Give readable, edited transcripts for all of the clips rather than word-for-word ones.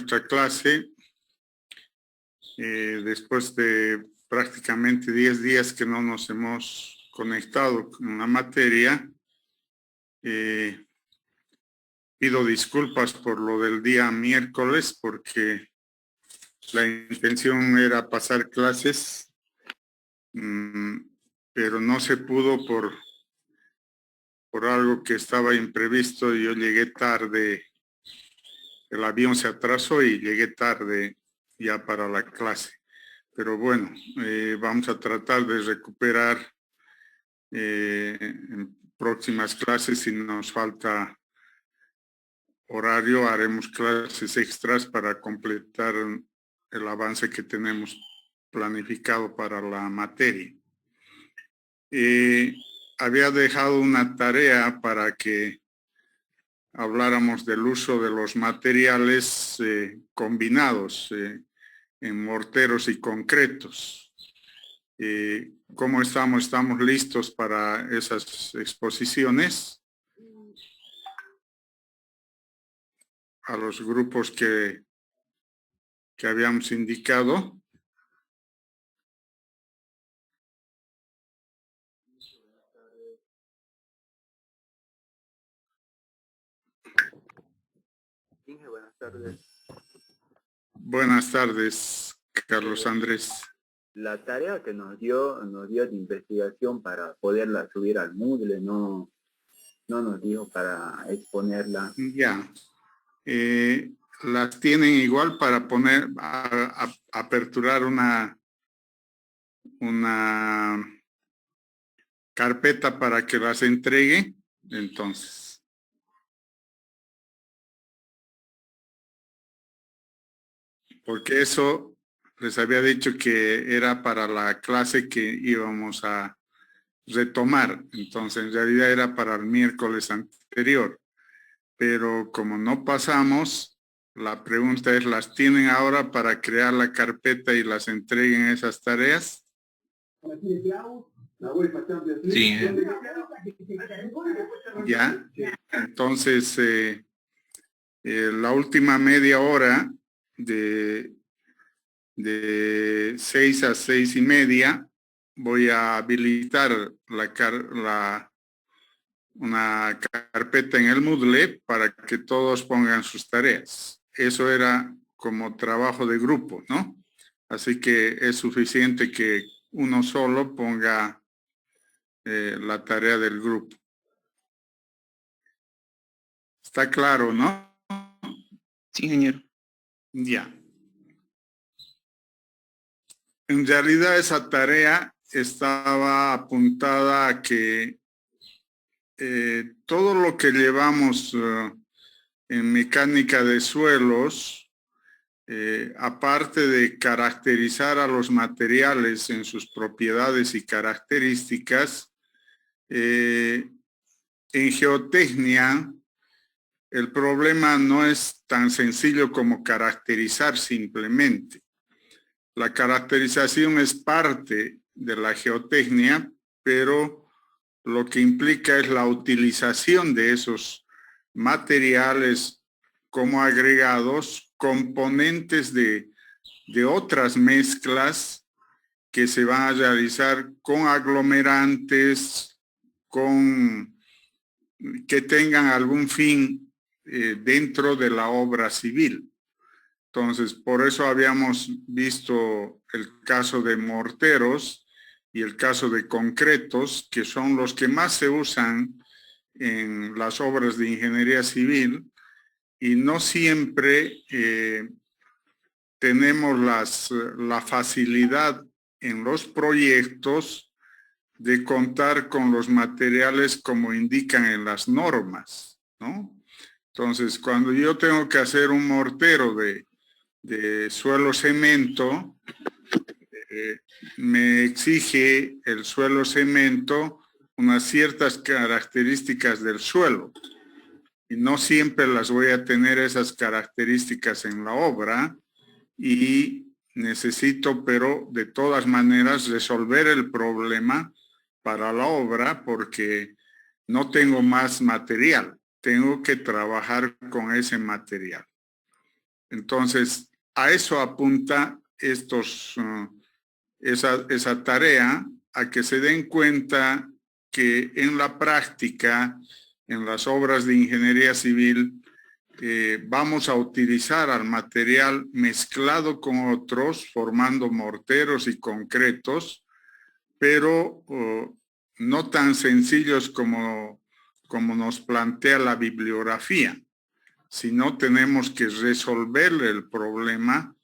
nuestra clase. Después de prácticamente 10 días que no nos hemos conectado con la materia, pido disculpas por lo del día miércoles, porque la intención era pasar clases, pero no se pudo por algo que estaba imprevisto. Yo llegué tarde, el avión se atrasó y llegué tarde ya para la clase. Pero bueno, vamos a tratar de recuperar en próximas clases. Si nos falta horario, haremos clases extras para completar el avance que tenemos planificado para la materia. Había dejado una tarea para que habláramos del uso de los materiales combinados en morteros y concretos. ¿Cómo estamos? ¿Estamos listos para esas exposiciones? A los grupos que habíamos indicado. Buenas tardes. Buenas tardes, Carlos Andrés. La tarea que nos dio de investigación para poderla subir al Moodle, no nos dijo para exponerla. Ya. Las tienen igual para poner, aperturar una carpeta para que las entregue, entonces. Porque eso les había dicho que era para la clase que íbamos a retomar. Entonces, en realidad era para el miércoles anterior. Pero como no pasamos, la pregunta es, ¿las tienen ahora para crear la carpeta y las entreguen esas tareas? Sí. Ya. Entonces, la última media hora de 6 a 6:30 voy a habilitar una carpeta en el Moodle para que todos pongan sus tareas. Eso era como trabajo de grupo, ¿no? Así que es suficiente que uno solo ponga la tarea del grupo. ¿Está claro, no? Sí, ingeniero. Ya. En realidad esa tarea estaba apuntada a que todo lo que llevamos en mecánica de suelos, aparte de caracterizar a los materiales en sus propiedades y características, en geotecnia el problema no es tan sencillo como caracterizar simplemente. La caracterización es parte de la geotecnia, pero lo que implica es la utilización de esos materiales como agregados, componentes de otras mezclas que se van a realizar con aglomerantes, que tengan algún fin dentro de la obra civil. Entonces, por eso habíamos visto el caso de morteros y el caso de concretos, que son los que más se usan en las obras de ingeniería civil, y no siempre tenemos la facilidad en los proyectos de contar con los materiales como indican en las normas, ¿no? Entonces, cuando yo tengo que hacer un mortero de suelo cemento, me exige el suelo cemento unas ciertas características del suelo, y no siempre las voy a tener esas características en la obra, y necesito, pero de todas maneras, resolver el problema para la obra, porque no tengo más material, tengo que trabajar con ese material. Entonces, a eso apunta esa tarea, a que se den cuenta que en la práctica, en las obras de ingeniería civil, vamos a utilizar al material mezclado con otros, formando morteros y concretos, pero no tan sencillos como nos plantea la bibliografía, sino tenemos que resolver el problema,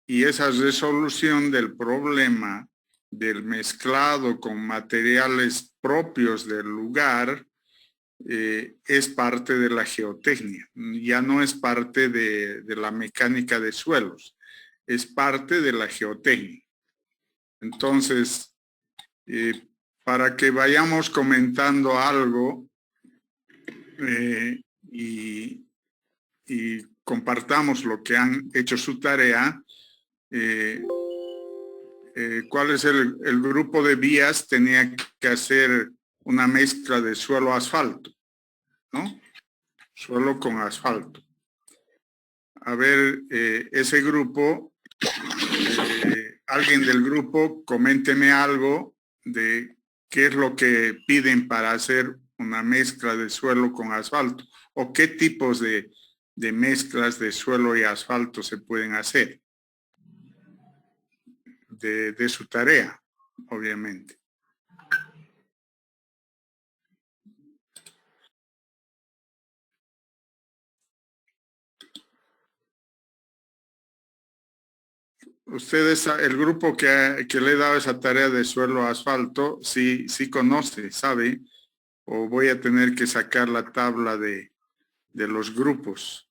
y esa resolución del problema del mezclado con materiales propios del lugar es parte de la geotecnia, ya no es parte de la mecánica de suelos, es parte de la geotecnia. Entonces, para que vayamos comentando algo y compartamos lo que han hecho su tarea, ¿cuál es el grupo de vías? Tenía que hacer una mezcla de suelo-asfalto, ¿no? Suelo con asfalto. A ver, ese grupo, alguien del grupo, coménteme algo de qué es lo que piden para hacer una mezcla de suelo con asfalto, o qué tipos de mezclas de suelo y asfalto se pueden hacer de su tarea, obviamente. Ustedes, el grupo que le he dado esa tarea de suelo asfalto, sí conoce, sabe, o voy a tener que sacar la tabla de los grupos.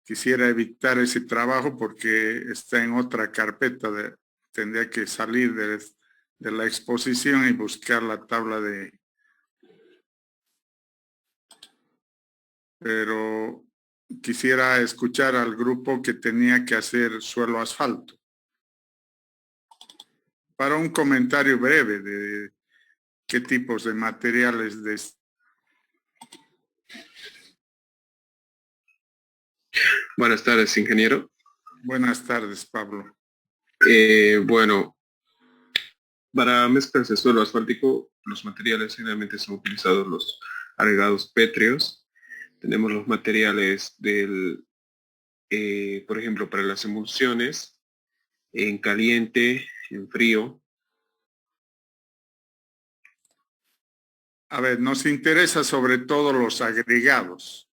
Quisiera evitar ese trabajo porque está en otra carpeta, tendría que salir de la exposición y buscar la tabla pero quisiera escuchar al grupo que tenía que hacer suelo asfalto. Para un comentario breve de qué tipos de materiales Buenas tardes, ingeniero. Buenas tardes, Pablo. Bueno, para mezclas de suelo asfáltico, los materiales generalmente son utilizados los agregados pétreos. Tenemos los materiales por ejemplo, para las emulsiones, en caliente, en frío. A ver, nos interesa sobre todo los agregados.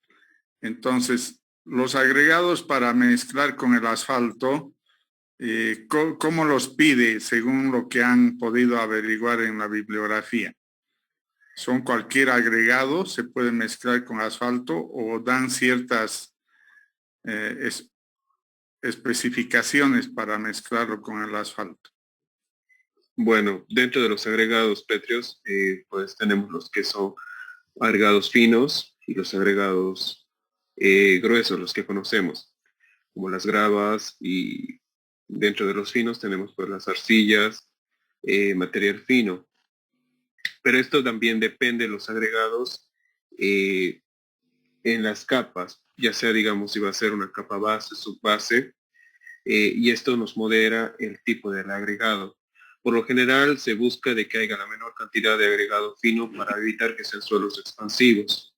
Entonces, los agregados para mezclar con el asfalto, ¿cómo los pide según lo que han podido averiguar en la bibliografía? ¿Son cualquier agregado, se puede mezclar con asfalto, o dan ciertas especificaciones para mezclarlo con el asfalto? Bueno, dentro de los agregados pétreos, pues tenemos los que son agregados finos y los agregados gruesos, los que conocemos, como las gravas, y dentro de los finos tenemos pues las arcillas, material fino. Pero esto también depende de los agregados en las capas, ya sea, digamos, si va a ser una capa base, subbase, y esto nos modera el tipo del agregado. Por lo general se busca de que haya la menor cantidad de agregado fino para evitar que sean suelos expansivos.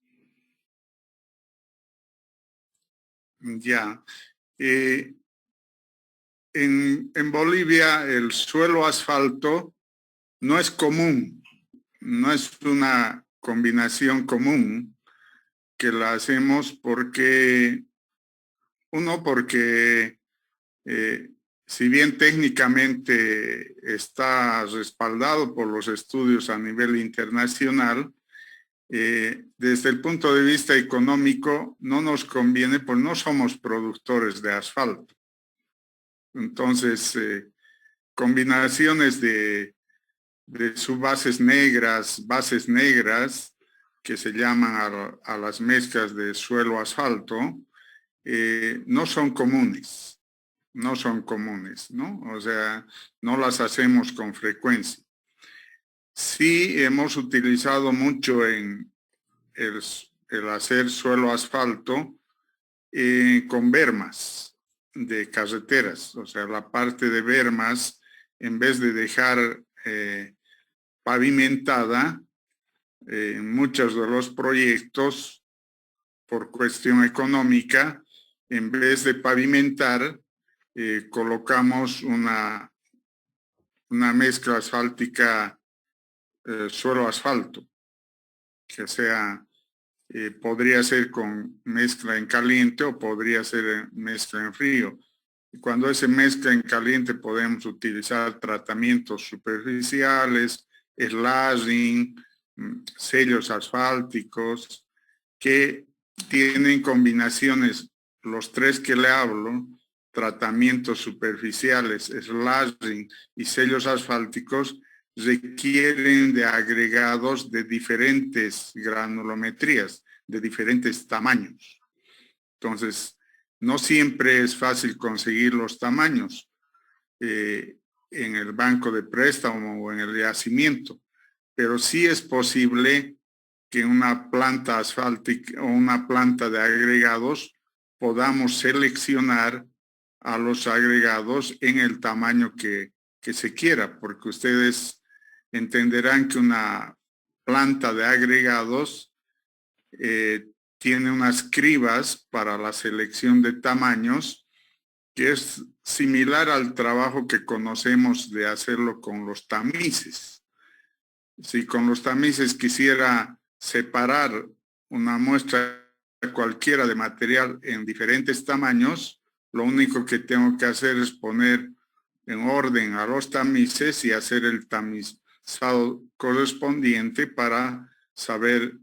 Ya. En Bolivia el suelo asfalto no es común, no es una combinación común que la hacemos porque si bien técnicamente está respaldado por los estudios a nivel internacional, desde el punto de vista económico no nos conviene, pues no somos productores de asfalto. Entonces, combinaciones de subbases negras, bases negras, que se llaman a las mezclas de suelo asfalto, no son comunes, ¿no? O sea, no las hacemos con frecuencia. Sí hemos utilizado mucho en el hacer suelo asfalto con bermas de carreteras, o sea, la parte de bermas, en vez de dejar pavimentada, en muchos de los proyectos, por cuestión económica, en vez de pavimentar, colocamos una mezcla asfáltica suelo-asfalto, que sea, podría ser con mezcla en caliente o podría ser mezcla en frío. Y cuando es mezcla en caliente podemos utilizar tratamientos superficiales, slashing, sellos asfálticos, que tienen combinaciones, los tres que le hablo, tratamientos superficiales, slashing y sellos asfálticos, requieren de agregados de diferentes granulometrías, de diferentes tamaños. Entonces, no siempre es fácil conseguir los tamaños en el banco de préstamo o en el yacimiento, pero sí es posible que una planta asfáltica o una planta de agregados podamos seleccionar a los agregados en el tamaño que se quiera, porque ustedes entenderán que una planta de agregados tiene unas cribas para la selección de tamaños que es similar al trabajo que conocemos de hacerlo con los tamices. Si con los tamices quisiera separar una muestra cualquiera de material en diferentes tamaños, lo único que tengo que hacer es poner en orden a los tamices y hacer el tamizado correspondiente para saber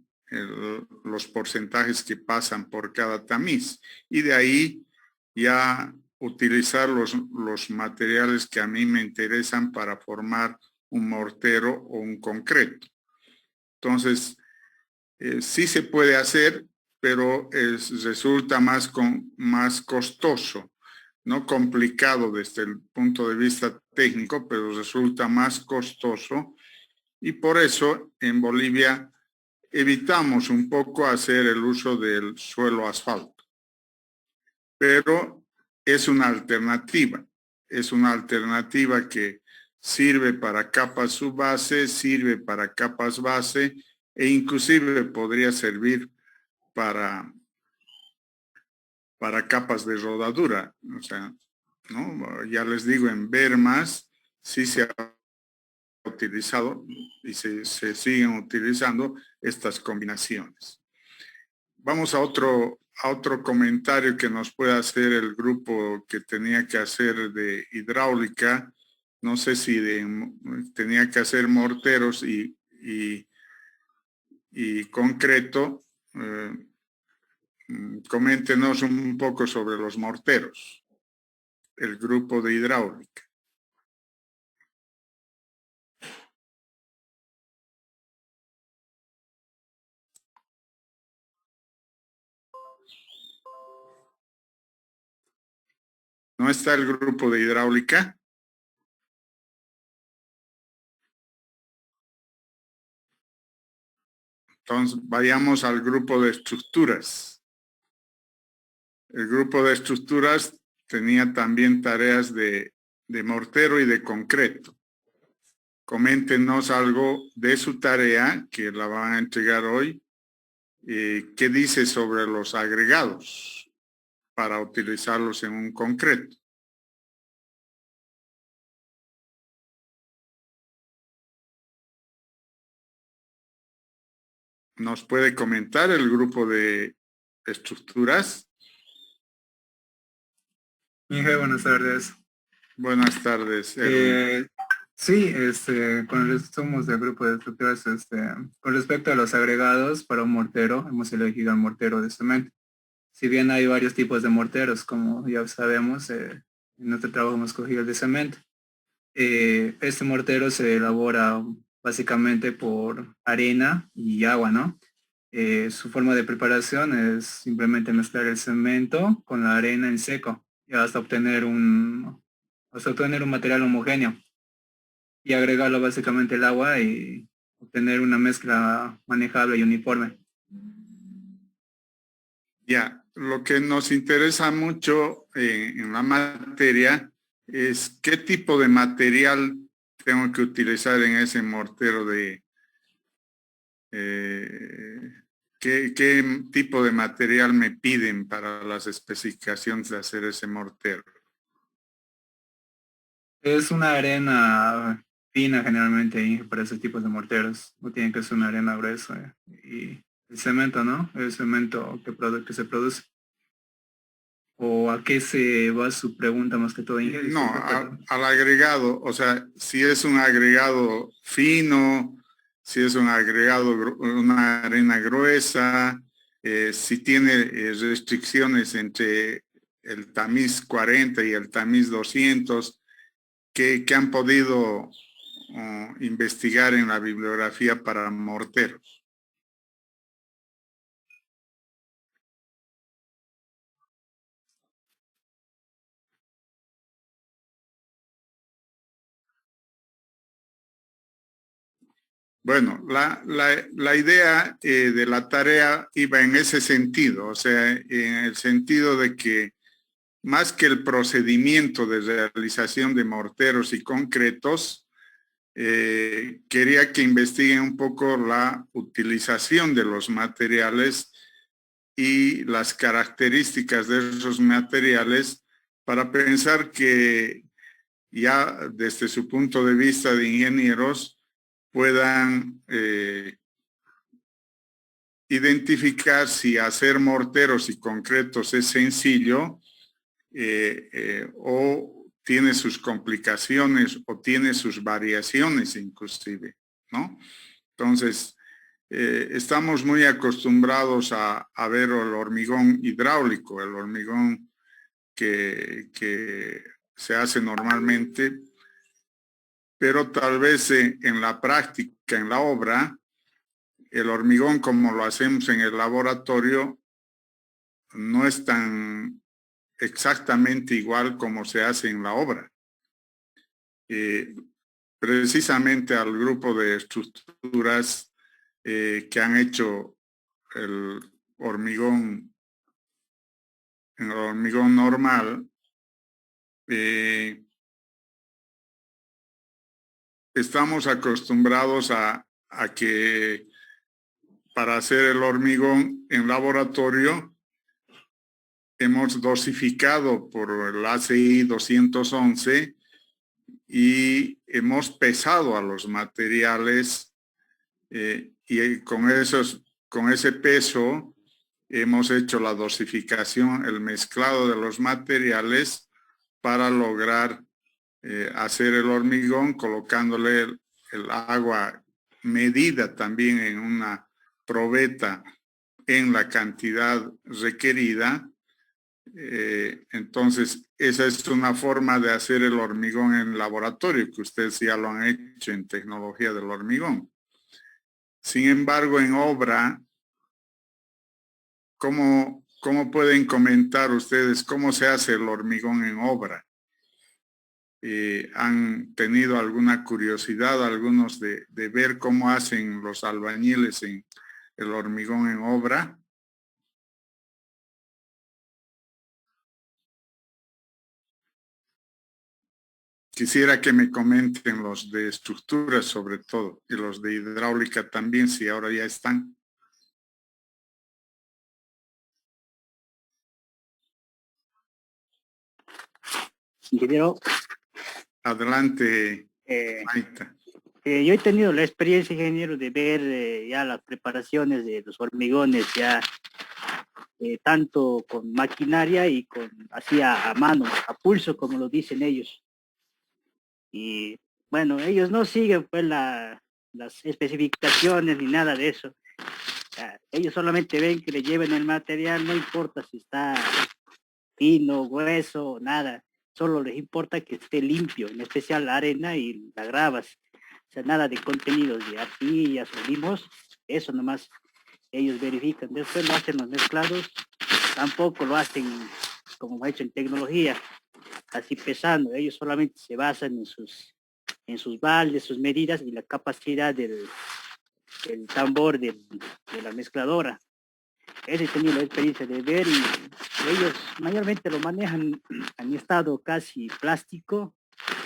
los porcentajes que pasan por cada tamiz. Y de ahí ya utilizar los materiales que a mí me interesan para formar un mortero o un concreto. Entonces, sí se puede hacer, pero resulta más costoso, no complicado desde el punto de vista técnico, pero resulta más costoso, y por eso en Bolivia evitamos un poco hacer el uso del suelo asfalto. Pero es una alternativa que sirve para capas subbase, sirve para capas base e inclusive podría servir para capas de rodadura. O sea, ¿no? Ya les digo, en bermas sí se ha utilizado y se siguen utilizando estas combinaciones. Vamos a otro comentario que nos puede hacer el grupo que tenía que hacer de hidráulica. No sé si tenía que hacer morteros y concreto. Coméntenos un poco sobre los morteros, el grupo de hidráulica. ¿No está el grupo de hidráulica? Entonces, vayamos al grupo de estructuras. El grupo de estructuras tenía también tareas de mortero y de concreto. Coméntenos algo de su tarea, que la van a entregar hoy. ¿Qué dice sobre los agregados para utilizarlos en un concreto? ¿Nos puede comentar el grupo de estructuras? Miguel, buenas tardes. Buenas tardes. Sí, con el somos del grupo de estructuras, con respecto a los agregados para un mortero, hemos elegido el mortero de cemento. Si bien hay varios tipos de morteros, como ya sabemos, en nuestro trabajo hemos cogido el de cemento. Este mortero se elabora básicamente por arena y agua, ¿no? Su forma de preparación es simplemente mezclar el cemento con la arena en seco y hasta obtener un material homogéneo y agregarlo básicamente el agua y obtener una mezcla manejable y uniforme. Ya, lo que nos interesa mucho en la materia es qué tipo de material tengo que utilizar en ese mortero de... ¿qué tipo de material me piden para las especificaciones de hacer ese mortero? Es una arena fina generalmente ahí para ese tipo de morteros. No tiene que ser una arena gruesa. Y el cemento, ¿no? El cemento que se produce. ¿O a qué se va su pregunta más que todo, Inge? No, Disculpe, perdón. al agregado, o sea, si es un agregado fino, si es un agregado, una arena gruesa, si tiene restricciones entre el tamiz 40 y el tamiz 200, que han podido investigar en la bibliografía para morteros. Bueno, la idea de la tarea iba en ese sentido, o sea, en el sentido de que más que el procedimiento de realización de morteros y concretos, quería que investiguen un poco la utilización de los materiales y las características de esos materiales para pensar que ya desde su punto de vista de ingenieros puedan identificar si hacer morteros y concretos es sencillo o tiene sus complicaciones o tiene sus variaciones inclusive, ¿no? Entonces, estamos muy acostumbrados a ver el hormigón hidráulico, el hormigón que se hace normalmente, pero tal vez en la práctica, en la obra, el hormigón como lo hacemos en el laboratorio no es tan exactamente igual como se hace en la obra. Precisamente al grupo de estructuras que han hecho el hormigón normal, estamos acostumbrados a que para hacer el hormigón en laboratorio hemos dosificado por el ACI 211 y hemos pesado a los materiales y con ese peso hemos hecho la dosificación, el mezclado de los materiales para lograr hacer el hormigón colocándole el agua medida también en una probeta en la cantidad requerida. Entonces, esa es una forma de hacer el hormigón en laboratorio, que ustedes ya lo han hecho en tecnología del hormigón. Sin embargo, en obra, ¿cómo pueden comentar ustedes cómo se hace el hormigón en obra? ¿Han tenido alguna curiosidad algunos de ver cómo hacen los albañiles en el hormigón en obra? Quisiera que me comenten los de estructuras sobre todo y los de hidráulica también, si ahora ya están. Ingeniero, Adelante, eh, Maita. yo he tenido la experiencia, ingeniero, de ver ya las preparaciones de los hormigones, ya tanto con maquinaria y así a mano, a pulso, como lo dicen ellos. Y bueno, ellos no siguen pues las especificaciones ni nada de eso. Ellos solamente ven que le lleven el material, no importa si está fino, grueso, nada. Solo les importa que esté limpio, en especial la arena y las gravas. O sea, nada de contenidos de arcillas o limos, eso nomás ellos verifican. Después lo hacen los mezclados, tampoco lo hacen como ha hecho en tecnología, así pesando. Ellos solamente se basan en sus baldes, sus medidas y la capacidad del tambor de la mezcladora. He tenido la experiencia de ver y ellos mayormente lo manejan en estado casi plástico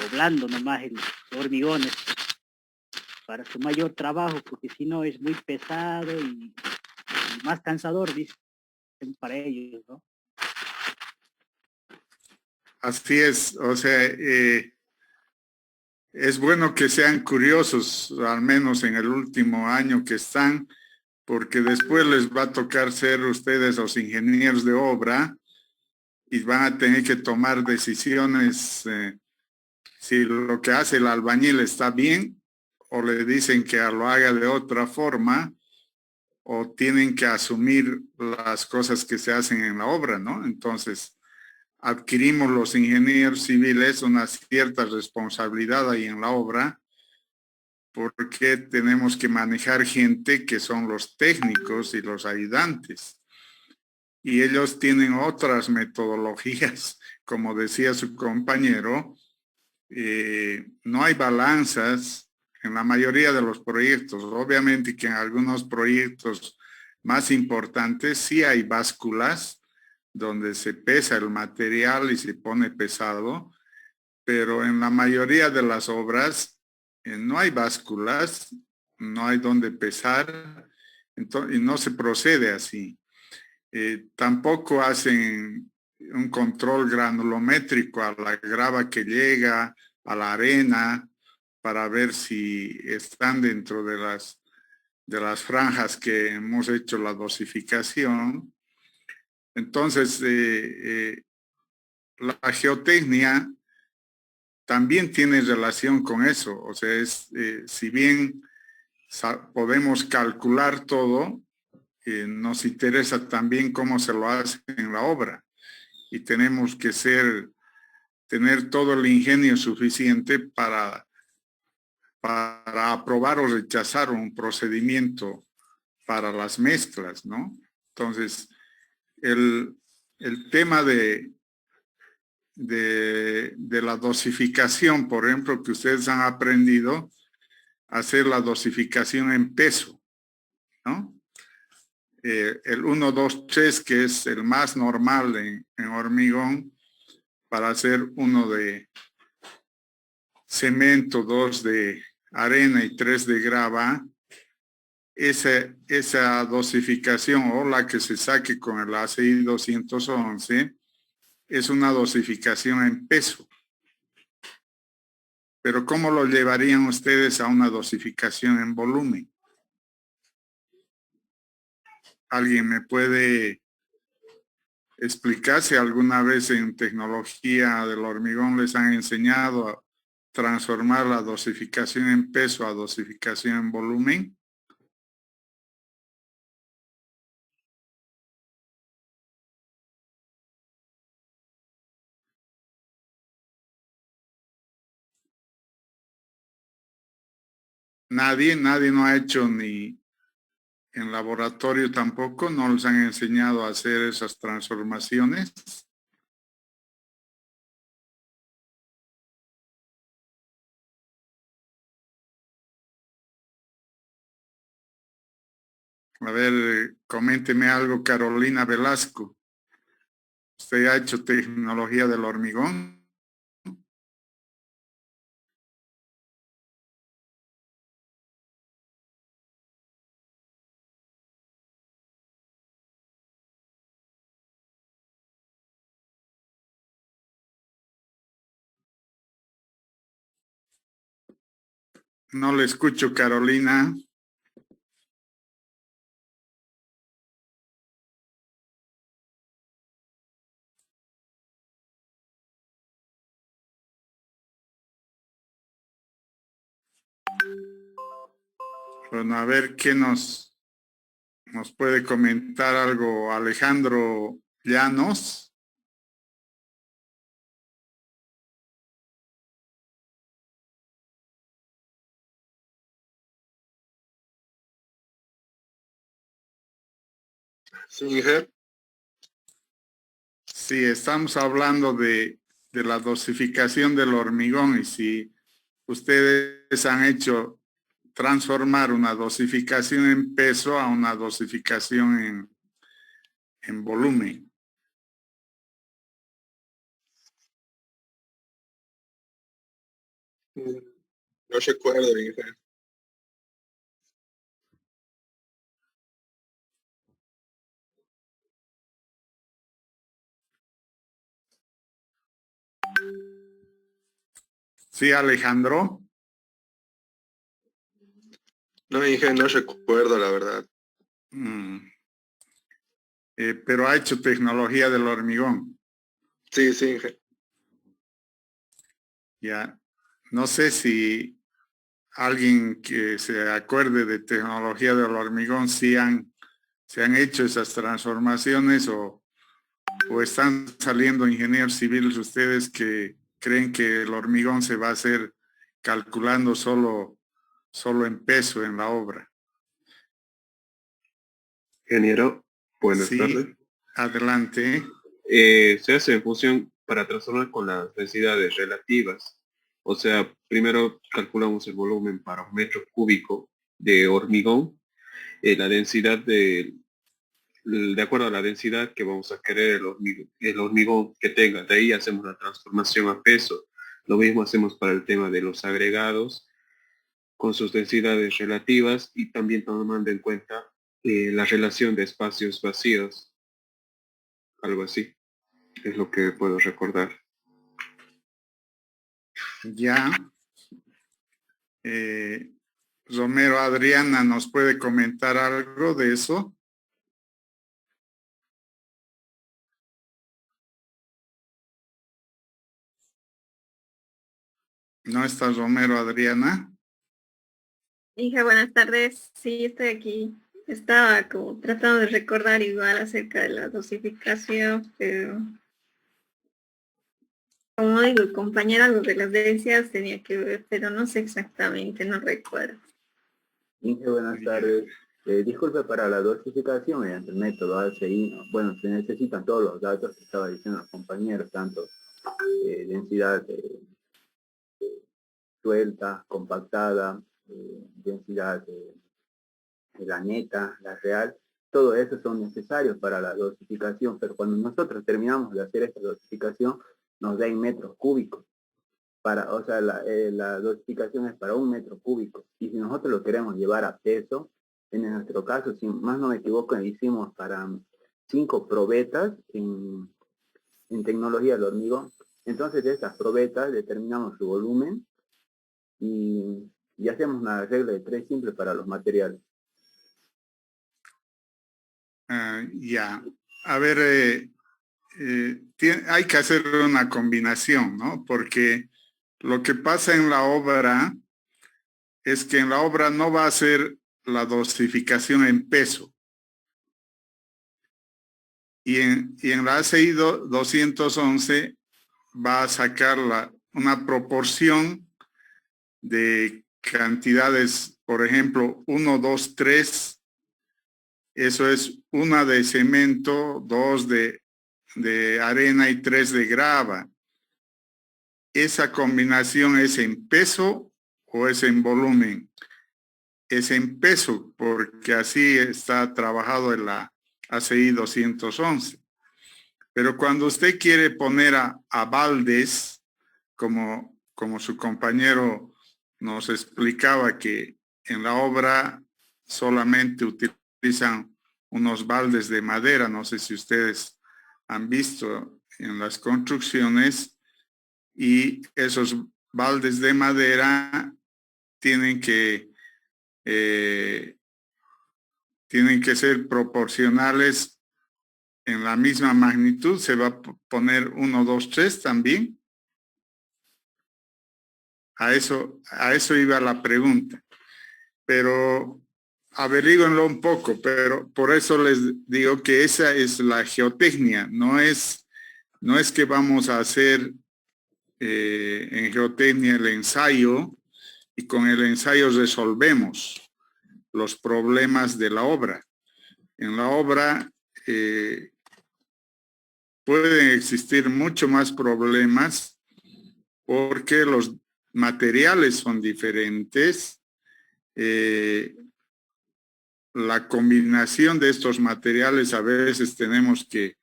o blando nomás los hormigones para su mayor trabajo, porque si no es muy pesado y más cansador, dicen, para ellos, ¿no? Así es, o sea, es bueno que sean curiosos, al menos en el último año que están, porque después les va a tocar ser ustedes los ingenieros de obra y van a tener que tomar decisiones si lo que hace el albañil está bien o le dicen que lo haga de otra forma o tienen que asumir las cosas que se hacen en la obra, ¿no? Entonces, adquirimos los ingenieros civiles una cierta responsabilidad ahí en la obra porque tenemos que manejar gente que son los técnicos y los ayudantes. Y ellos tienen otras metodologías, como decía su compañero, no hay balanzas en la mayoría de los proyectos. Obviamente que en algunos proyectos más importantes sí hay básculas donde se pesa el material y se pone pesado, pero en la mayoría de las obras no hay básculas, no hay donde pesar, entonces, y no se procede así. Tampoco hacen un control granulométrico a la grava que llega, a la arena, para ver si están dentro de las franjas que hemos hecho la dosificación. Entonces, la geotecnia también tiene relación con eso. O sea, si bien podemos calcular todo, nos interesa también cómo se lo hace en la obra. Y tenemos que tener todo el ingenio suficiente para aprobar o rechazar un procedimiento para las mezclas, ¿no? Entonces, el tema de la dosificación, por ejemplo, que ustedes han aprendido a hacer la dosificación en peso, ¿no? El 1, 2, 3, que es el más normal en hormigón, para hacer 1 de cemento, 2 de arena y 3 de grava, esa dosificación o la que se saque con el ACI 211 es una dosificación en peso. Pero ¿cómo lo llevarían ustedes a una dosificación en volumen? ¿Alguien me puede explicar si alguna vez en tecnología del hormigón les han enseñado a transformar la dosificación en peso a dosificación en volumen? Nadie no ha hecho, ni en laboratorio tampoco, no les han enseñado a hacer esas transformaciones. A ver, coménteme algo, Carolina Velasco. ¿Usted ha hecho tecnología del hormigón? No le escucho, Carolina. Bueno, a ver qué nos puede comentar algo Alejandro Llanos. Singer. Sí, estamos hablando de la dosificación del hormigón y si ustedes han hecho transformar una dosificación en peso a una dosificación en volumen. No recuerdo, Inge. Sí, Alejandro. No, Inge, no recuerdo, la verdad. Pero ha hecho tecnología del hormigón. Sí, sí, Inge. Ya. No sé si alguien que se acuerde de tecnología del hormigón, si se han hecho esas transformaciones o están saliendo ingenieros civiles ustedes que creen que el hormigón se va a hacer calculando solo en peso en la obra. Ingeniero, buenas Sí, tardes. adelante. Se hace en función para transformar con las densidades relativas. O sea, primero calculamos el volumen para un metro cúbico de hormigón, la densidad de acuerdo a la densidad que vamos a querer el hormigón que tenga. De ahí hacemos la transformación a peso. Lo mismo hacemos para el tema de los agregados con sus densidades relativas y también tomando en cuenta la relación de espacios vacíos. Algo así es lo que puedo recordar. Ya. Romero Adriana, ¿nos puede comentar algo de eso? ¿No está Romero Adriana? Hija, buenas tardes. Sí, estoy aquí. Estaba como tratando de recordar igual acerca de la dosificación, pero como digo, el compañero algo de las densidades tenía que ver, pero no sé exactamente, no recuerdo. Inge, buenas tardes. Disculpe, para la dosificación mediante el método ACI, bueno, se necesitan todos los datos que estaba diciendo el compañero, tanto densidad suelta, compactada, densidad de la neta, la real, todo eso son necesarios para la dosificación, pero cuando nosotros terminamos de hacer esta dosificación, nos da en metros cúbicos. O sea, la dosificación es para 1 metro cúbico. Y si nosotros lo queremos llevar a peso, en nuestro caso, si más no me equivoco, hicimos para 5 probetas en tecnología del hormigón. Entonces, de estas probetas determinamos su volumen y hacemos una regla de 3 simple para los materiales. Ya. A ver, hay que hacer una combinación, ¿no? Porque lo que pasa en la obra es que en la obra no va a ser la dosificación en peso. Y en la ACI 211 va a sacar una proporción de cantidades, por ejemplo, 1, 2, 3, eso es 1 de cemento, 2 de arena y 3 de grava. ¿Esa combinación es en peso o es en volumen? Es en peso, porque así está trabajado en la ACI 211. Pero cuando usted quiere poner a baldes, como su compañero nos explicaba que en la obra solamente utilizan unos baldes de madera, no sé si ustedes han visto en las construcciones, y esos baldes de madera tienen que ser proporcionales en la misma magnitud. Se va a poner 1, 2, 3 también. A eso iba la pregunta. Pero averíguenlo un poco, pero por eso les digo que esa es la geotecnia, no es que vamos a hacer en geotecnia el ensayo y con el ensayo resolvemos los problemas de la obra. En la obra pueden existir mucho más problemas porque los materiales son diferentes, la combinación de estos materiales a veces tenemos que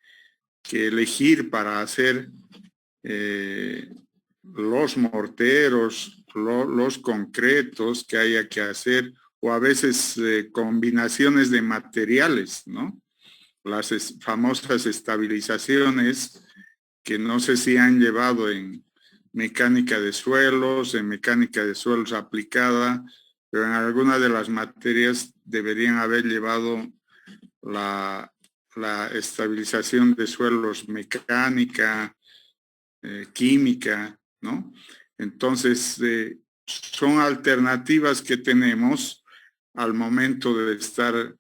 elegir para hacer los morteros, los concretos que haya que hacer, o a veces combinaciones de materiales, ¿no? Las famosas estabilizaciones que no sé si han llevado en mecánica de suelos, en mecánica de suelos aplicada, pero en alguna de las materias deberían haber llevado la estabilización de suelos mecánica, química, ¿no? Entonces, son alternativas que tenemos al momento de estar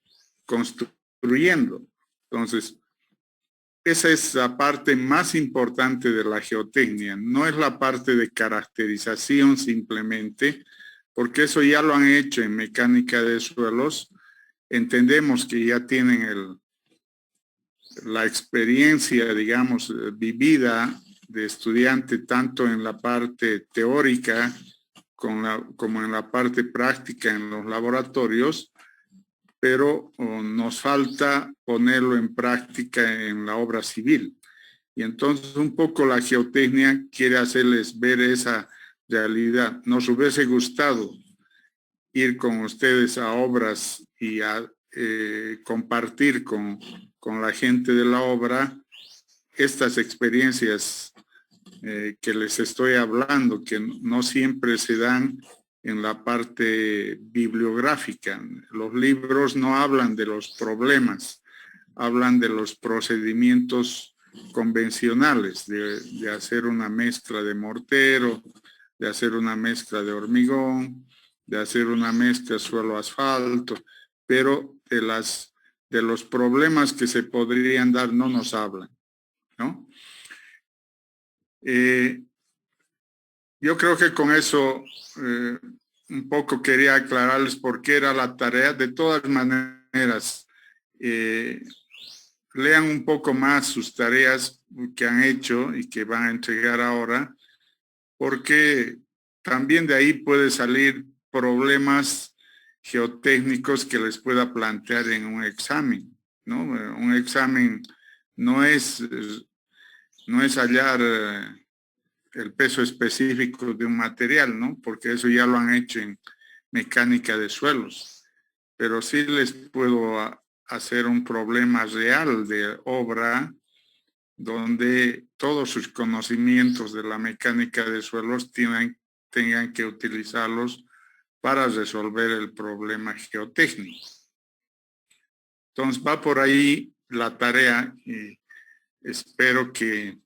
construyendo. Entonces, esa es la parte más importante de la geotecnia, no es la parte de caracterización simplemente, porque eso ya lo han hecho en mecánica de suelos. Entendemos que ya tienen la experiencia, digamos, vivida de estudiante tanto en la parte teórica como en la parte práctica en los laboratorios, pero nos falta ponerlo en práctica en la obra civil. Y entonces un poco la geotecnia quiere hacerles ver esa realidad. Nos hubiese gustado ir con ustedes a obras y a compartir con la gente de la obra estas experiencias que les estoy hablando, que no siempre se dan en la parte bibliográfica. Los libros no hablan de los problemas, hablan de los procedimientos convencionales, de hacer una mezcla de mortero, de hacer una mezcla de hormigón, de hacer una mezcla suelo-asfalto, pero de los problemas que se podrían dar no nos hablan, ¿no? Yo creo que con eso un poco quería aclararles por qué era la tarea. De todas maneras, lean un poco más sus tareas que han hecho y que van a entregar ahora, porque también de ahí puede salir problemas geotécnicos que les pueda plantear en un examen, ¿no? Un examen no es hallar el peso específico de un material, ¿no? Porque eso ya lo han hecho en mecánica de suelos. Pero sí les puedo hacer un problema real de obra donde todos sus conocimientos de la mecánica de suelos tengan que utilizarlos para resolver el problema geotécnico. Entonces va por ahí la tarea y espero que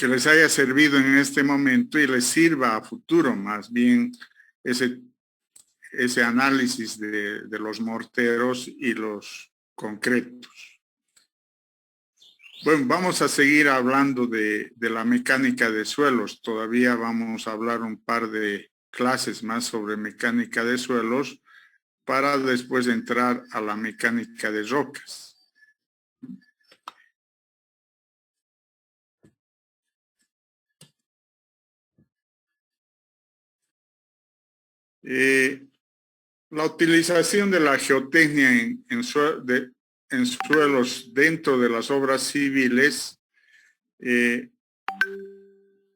les haya servido en este momento y les sirva a futuro más bien ese análisis de los morteros y los concretos. Bueno, vamos a seguir hablando de la mecánica de suelos. Todavía vamos a hablar un par de clases más sobre mecánica de suelos para después entrar a la mecánica de rocas. La utilización de la geotecnia en suelos dentro de las obras civiles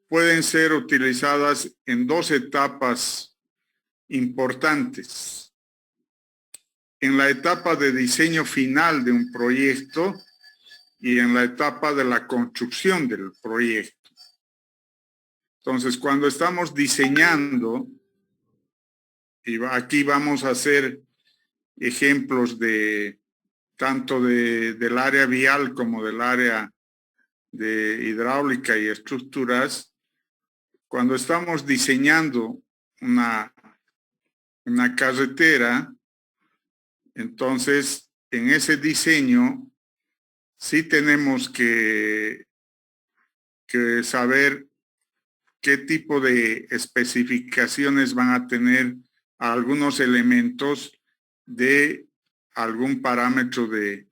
pueden ser utilizadas en dos etapas importantes. En la etapa de diseño final de un proyecto y en la etapa de la construcción del proyecto. Entonces, cuando estamos diseñando, y aquí vamos a hacer ejemplos tanto del área vial como del área de hidráulica y estructuras. Cuando estamos diseñando una carretera, entonces en ese diseño sí tenemos que saber qué tipo de especificaciones van a tener algunos elementos de algún parámetro de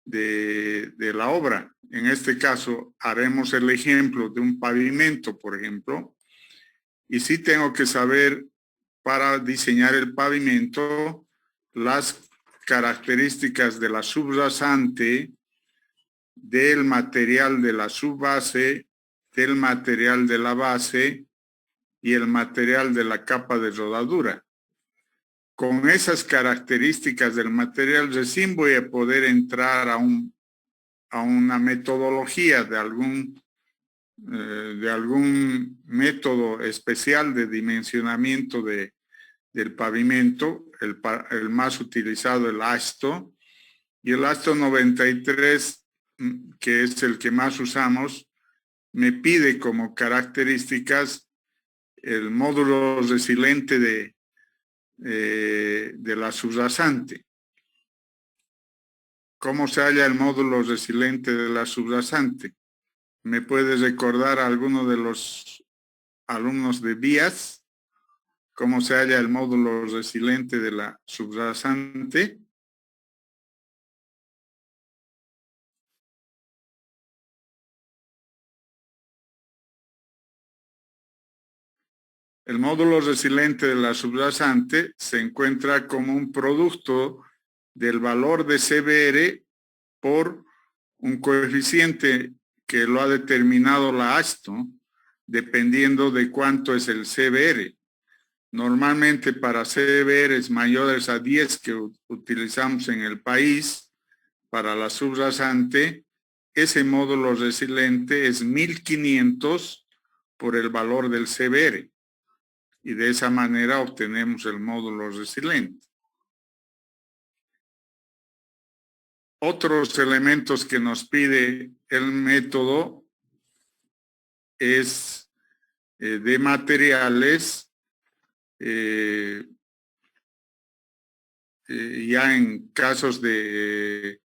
la obra. En este caso, haremos el ejemplo de un pavimento, por ejemplo, y sí tengo que saber para diseñar el pavimento las características de la subrasante, del material de la subbase, del material de la base y el material de la capa de rodadura. Con esas características del material recién voy a poder entrar a una metodología de algún método especial de dimensionamiento del pavimento, el más utilizado, el ASTO, y el ASTO 93, que es el que más usamos, me pide como características el módulo resiliente de la subrasante. ¿Cómo se halla el módulo resiliente de la subrasante? ¿Me puede recordar a alguno de los alumnos de vías cómo se halla el módulo resiliente de la subrasante? El módulo resiliente de la subrasante se encuentra como un producto del valor de CBR por un coeficiente que lo ha determinado la ASTO, dependiendo de cuánto es el CBR. Normalmente para CBRs mayores a 10 que utilizamos en el país, para la subrasante, ese módulo resiliente es 1500 por el valor del CBR. Y de esa manera obtenemos el módulo resiliente. Otros elementos que nos pide el método es de materiales, ya en casos del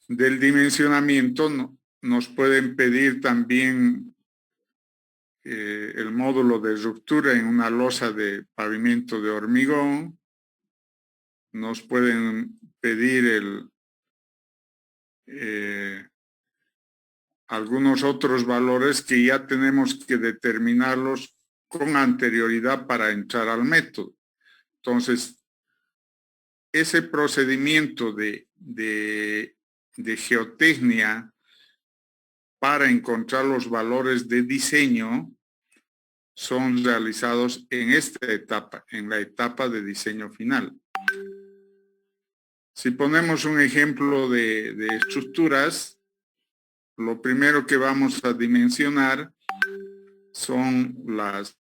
dimensionamiento nos pueden pedir también el módulo de ruptura en una losa de pavimento de hormigón. Nos pueden pedir algunos otros valores que ya tenemos que determinarlos con anterioridad para entrar al método. Entonces, ese procedimiento de geotecnia para encontrar los valores de diseño son realizados en esta etapa, en la etapa de diseño final. Si ponemos un ejemplo de estructuras, lo primero que vamos a dimensionar son las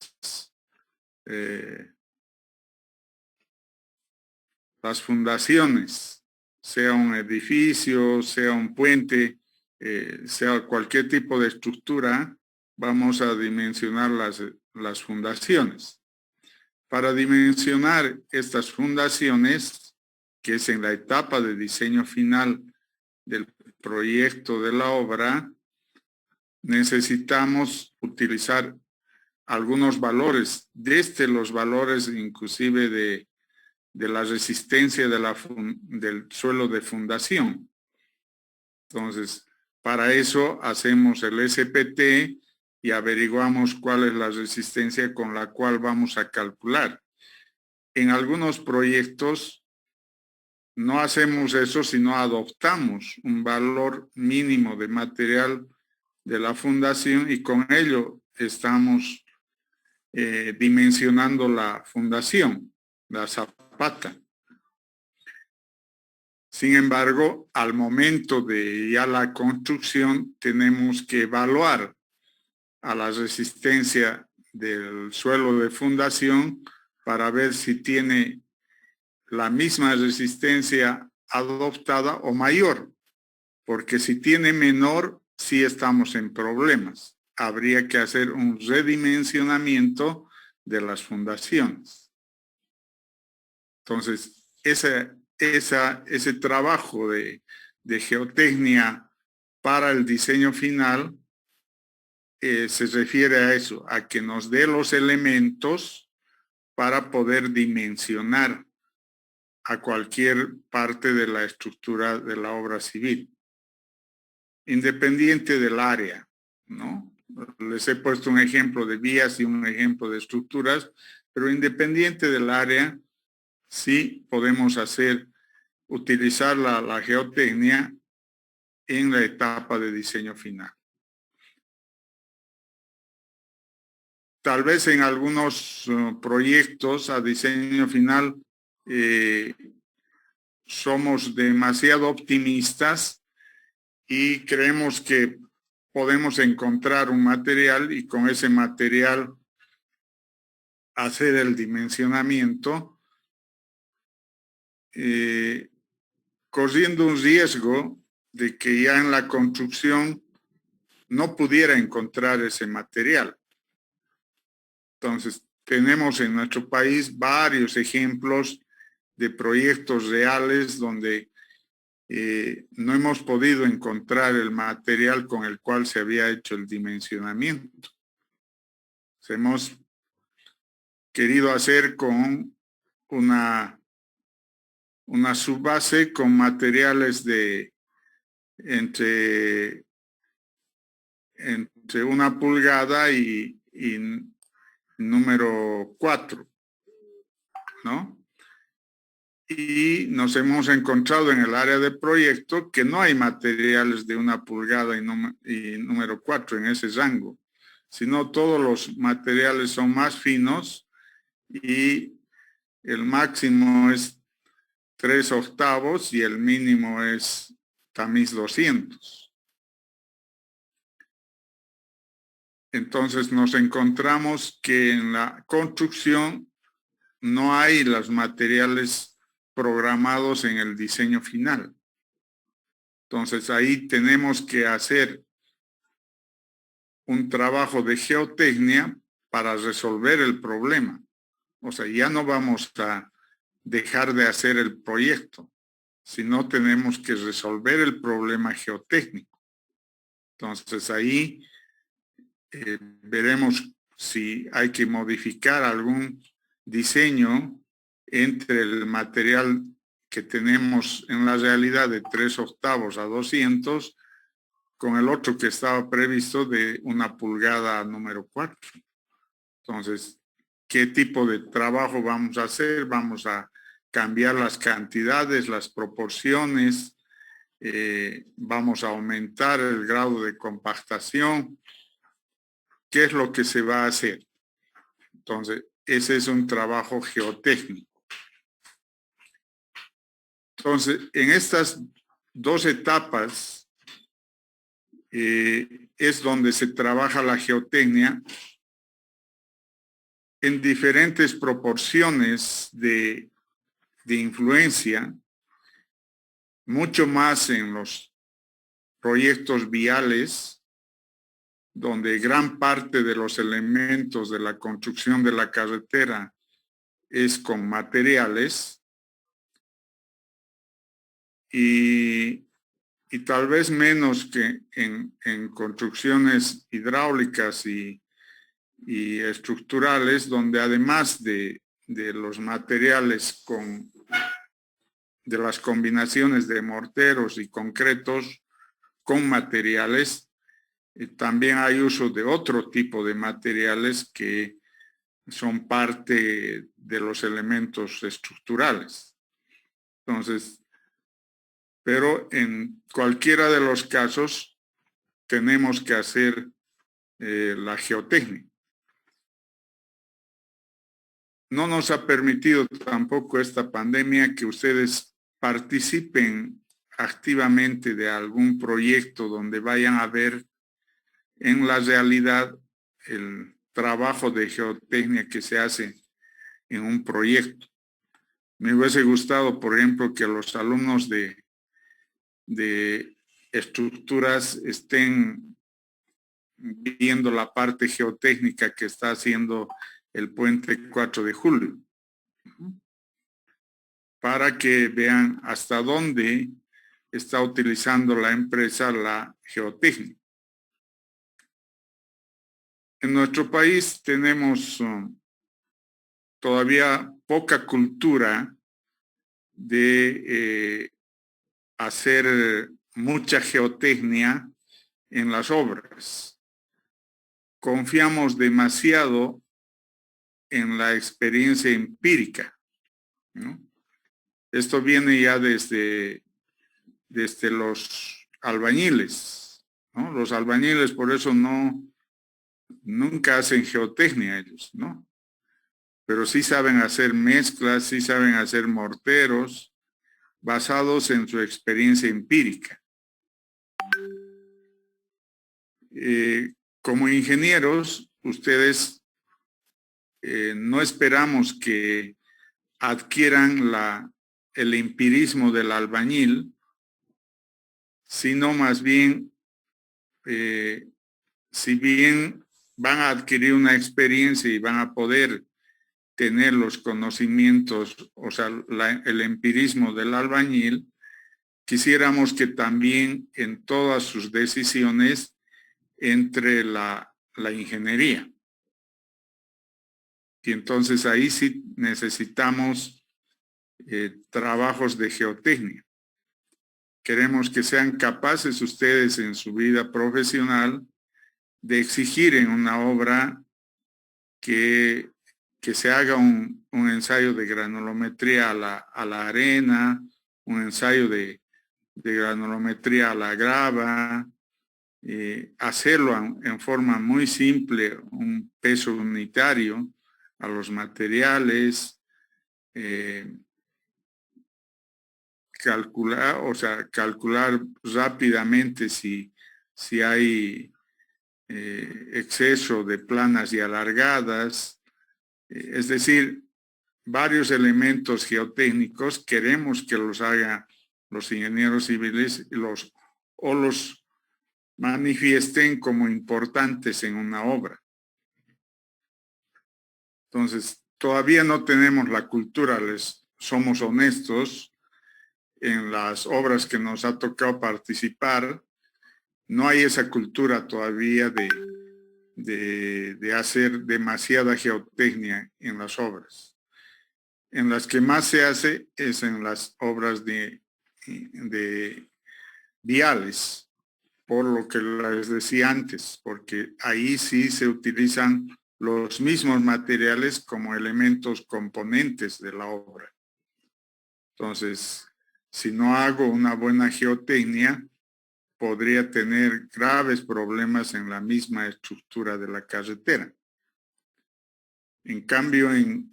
fundaciones, sea un edificio, sea un puente, sea cualquier tipo de estructura, vamos a dimensionar las fundaciones. Para dimensionar estas fundaciones, que es en la etapa de diseño final del proyecto de la obra, necesitamos utilizar algunos valores, desde los valores inclusive de la resistencia del suelo de fundación. Entonces, para eso hacemos el SPT y averiguamos cuál es la resistencia con la cual vamos a calcular. En algunos proyectos no hacemos eso, sino adoptamos un valor mínimo de material de la fundación y con ello estamos dimensionando la fundación, la zapata. Sin embargo, al momento de ya la construcción, tenemos que evaluar a la resistencia del suelo de fundación para ver si tiene la misma resistencia adoptada o mayor, porque si tiene menor, sí estamos en problemas. Habría que hacer un redimensionamiento de las fundaciones. Entonces, ese trabajo de geotecnia para el diseño final se refiere a eso, a que nos dé los elementos para poder dimensionar a cualquier parte de la estructura de la obra civil, independiente del área, ¿no? Les he puesto un ejemplo de vías y un ejemplo de estructuras, Pero independiente del área, sí podemos utilizar la geotecnia en la etapa de diseño final. Tal vez en algunos proyectos a diseño final somos demasiado optimistas y creemos que podemos encontrar un material y con ese material hacer el dimensionamiento, corriendo un riesgo de que ya en la construcción no pudiera encontrar ese material. Entonces, tenemos en nuestro país varios ejemplos de proyectos reales donde no hemos podido encontrar el material con el cual se había hecho el dimensionamiento. Hemos querido hacer con una subbase con materiales de entre 1 pulgada y número 4, ¿no? Y nos hemos encontrado en el área de proyecto que no hay materiales de 1 pulgada y número 4 en ese rango, sino todos los materiales son más finos y el máximo es 3/8 y el mínimo es tamiz 200. Entonces nos encontramos que en la construcción no hay los materiales programados en el diseño final. Entonces ahí tenemos que hacer un trabajo de geotecnia para resolver el problema. O sea, ya no vamos a dejar de hacer el proyecto, sino tenemos que resolver el problema geotécnico. Entonces ahí veremos si hay que modificar algún diseño entre el material que tenemos en la realidad de 3/8 a 200 con el otro que estaba previsto de 1 pulgada número 4. Entonces, ¿qué tipo de trabajo vamos a hacer? Vamos a cambiar las cantidades, las proporciones, vamos a aumentar el grado de compactación. ¿Qué es lo que se va a hacer? Entonces, ese es un trabajo geotécnico. Entonces, en estas 2 etapas es donde se trabaja la geotecnia en diferentes proporciones de influencia, mucho más en los proyectos viales, donde gran parte de los elementos de la construcción de la carretera es con materiales y tal vez menos que en construcciones hidráulicas y estructurales, donde además de los materiales de las combinaciones de morteros y concretos con materiales, también hay uso de otro tipo de materiales que son parte de los elementos estructurales. Entonces, pero en cualquiera de los casos tenemos que hacer la geotecnia. No nos ha permitido tampoco esta pandemia que ustedes participen activamente de algún proyecto donde vayan a ver en la realidad el trabajo de geotecnia que se hace en un proyecto. Me hubiese gustado, por ejemplo, que los alumnos de estructuras estén viendo la parte geotécnica que está haciendo el puente 4 de julio, para que vean hasta dónde está utilizando la empresa la geotecnia. En nuestro país tenemos todavía poca cultura de hacer mucha geotecnia en las obras. Confiamos demasiado en la experiencia empírica, ¿no? Esto viene ya desde los albañiles, ¿no? Los albañiles por eso nunca hacen geotecnia ellos, ¿no? Pero sí saben hacer mezclas, sí saben hacer morteros basados en su experiencia empírica. Como ingenieros, ustedes no esperamos que adquieran el empirismo del albañil, sino más bien, si bien van a adquirir una experiencia y van a poder tener los conocimientos, o sea, el empirismo del albañil, quisiéramos que también en todas sus decisiones entre la ingeniería. Y entonces ahí sí necesitamos trabajos de geotecnia. Queremos que sean capaces ustedes en su vida profesional de exigir en una obra que se haga un ensayo de granulometría a la arena, un ensayo de granulometría a la grava, hacerlo en forma muy simple, un peso unitario a los materiales, calcular rápidamente si hay exceso de planas y alargadas, es decir, varios elementos geotécnicos queremos que los hagan los ingenieros civiles o los manifiesten como importantes en una obra. Entonces, todavía no tenemos la cultura, somos honestos, en las obras que nos ha tocado participar, no hay esa cultura todavía de hacer demasiada geotecnia en las obras. En las que más se hace es en las obras de viales, por lo que les decía antes, porque ahí sí se utilizan los mismos materiales como elementos componentes de la obra. Entonces, si no hago una buena geotecnia, podría tener graves problemas en la misma estructura de la carretera. En cambio, en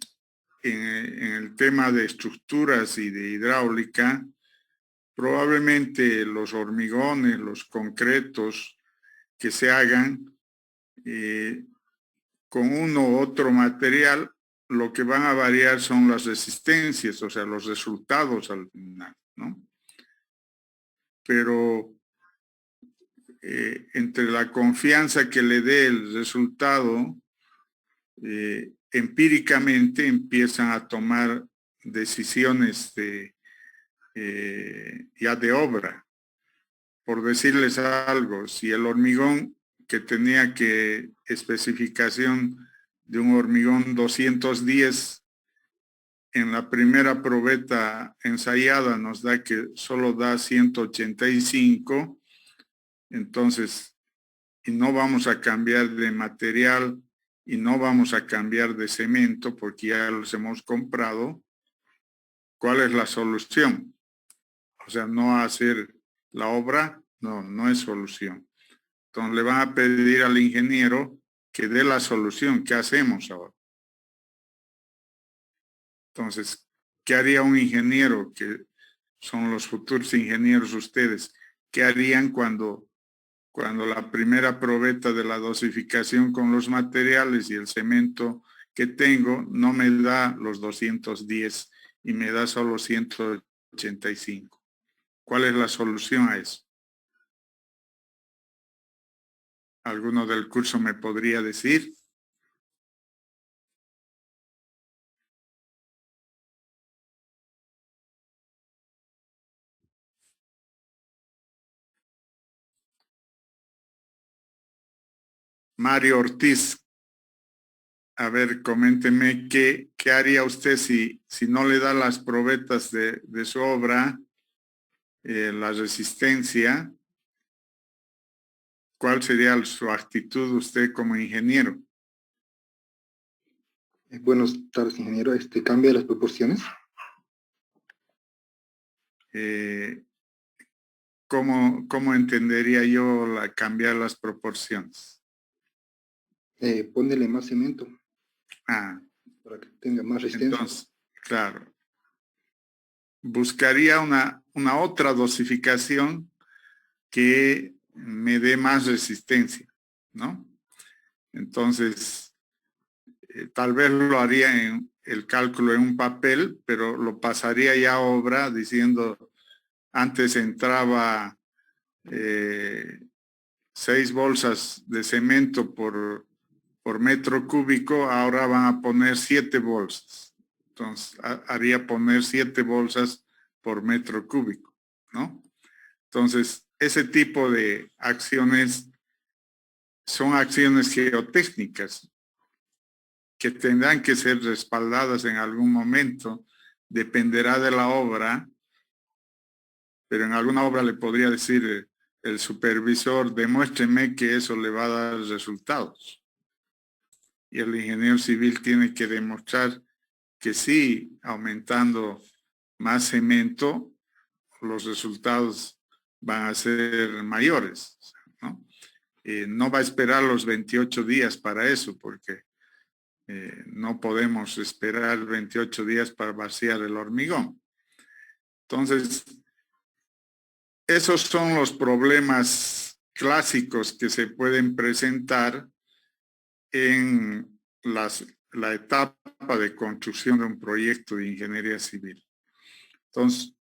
el tema de estructuras y de hidráulica, probablemente los hormigones, los concretos que se hagan con uno u otro material, lo que van a variar son las resistencias, o sea, los resultados al final, ¿no? Pero entre la confianza que le dé el resultado, empíricamente empiezan a tomar decisiones ya de obra. Por decirles algo, si el hormigón que tenía especificación de un hormigón 210 en la primera probeta ensayada nos da que solo da 185, entonces, y no vamos a cambiar de material y no vamos a cambiar de cemento porque ya los hemos comprado, ¿cuál es la solución? O sea, no hacer la obra, no es solución. Entonces le van a pedir al ingeniero que dé la solución. ¿Qué hacemos ahora? Entonces, ¿qué haría un ingeniero? Que son los futuros ingenieros ustedes. ¿Qué harían cuando la primera probeta de la dosificación con los materiales y el cemento que tengo no me da los 210 y me da solo 185? ¿Cuál es la solución a eso? ¿Alguno del curso me podría decir? Mario Ortiz, a ver, coménteme qué haría usted si no le da las probetas de su obra, la resistencia. ¿Cuál sería su actitud usted como ingeniero? Buenas tardes, ingeniero. ¿Cambia las proporciones? ¿Cómo entendería yo cambiar las proporciones? Pónele más cemento Ah, para que tenga más resistencia. entonces, claro. Buscaría una otra dosificación que me dé más resistencia, ¿no? Entonces, tal vez lo haría en el cálculo en un papel, pero lo pasaría ya a obra diciendo, antes entraba 6 bolsas de cemento por metro cúbico, ahora van a poner 7 bolsas. Entonces, haría poner 7 bolsas por metro cúbico, ¿no? Entonces, ese tipo de acciones son acciones geotécnicas que tendrán que ser respaldadas en algún momento, dependerá de la obra, pero en alguna obra le podría decir el supervisor, demuéstreme que eso le va a dar resultados. Y el ingeniero civil tiene que demostrar que sí, aumentando más cemento, los resultados van a ser mayores, ¿no? No va a esperar los 28 días para eso, porque no podemos esperar 28 días para vaciar el hormigón. Entonces, esos son los problemas clásicos que se pueden presentar en la etapa de construcción de un proyecto de ingeniería civil. Entonces,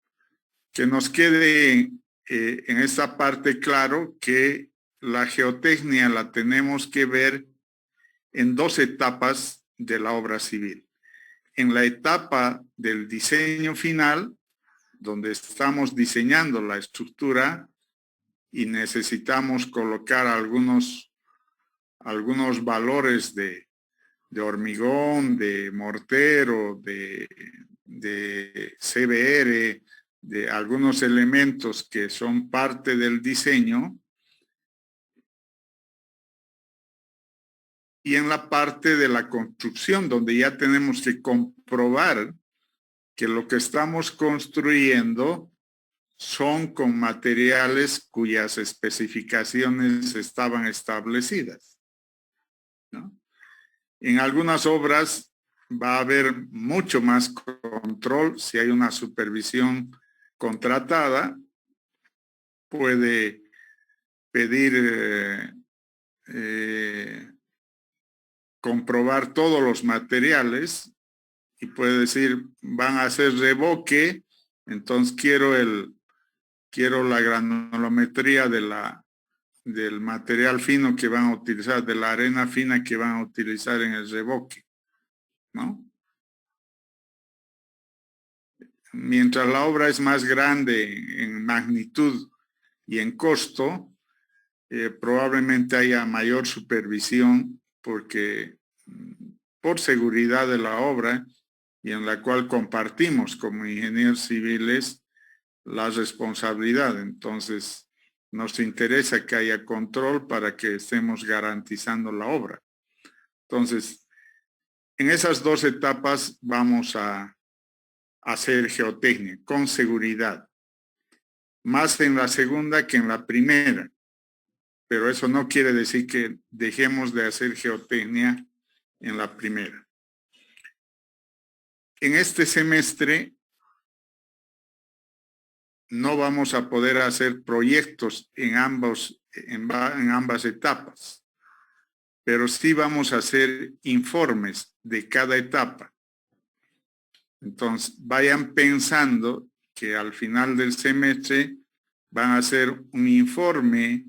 que nos quede en esta parte claro que la geotecnia la tenemos que ver en 2 etapas de la obra civil. En la etapa del diseño final, donde estamos diseñando la estructura y necesitamos colocar algunos valores de hormigón, de mortero, de CBR, de algunos elementos que son parte del diseño. Y en la parte de la construcción, donde ya tenemos que comprobar que lo que estamos construyendo son con materiales cuyas especificaciones estaban establecidas, ¿no? En algunas obras va a haber mucho más control. Si hay una supervisión contratada, puede pedir comprobar todos los materiales y puede decir, van a hacer revoque, entonces quiero la granulometría del material fino que van a utilizar, de la arena fina que van a utilizar en el revoque, ¿no? Mientras la obra es más grande en magnitud y en costo, probablemente haya mayor supervisión porque por seguridad de la obra y en la cual compartimos como ingenieros civiles la responsabilidad. Entonces, nos interesa que haya control para que estemos garantizando la obra. Entonces, en esas 2 etapas vamos a hacer geotecnia con seguridad. Más en la segunda que en la primera. Pero eso no quiere decir que dejemos de hacer geotecnia en la primera. En este semestre no vamos a poder hacer proyectos en ambas etapas, pero sí vamos a hacer informes de cada etapa. Entonces, vayan pensando que al final del semestre van a hacer un informe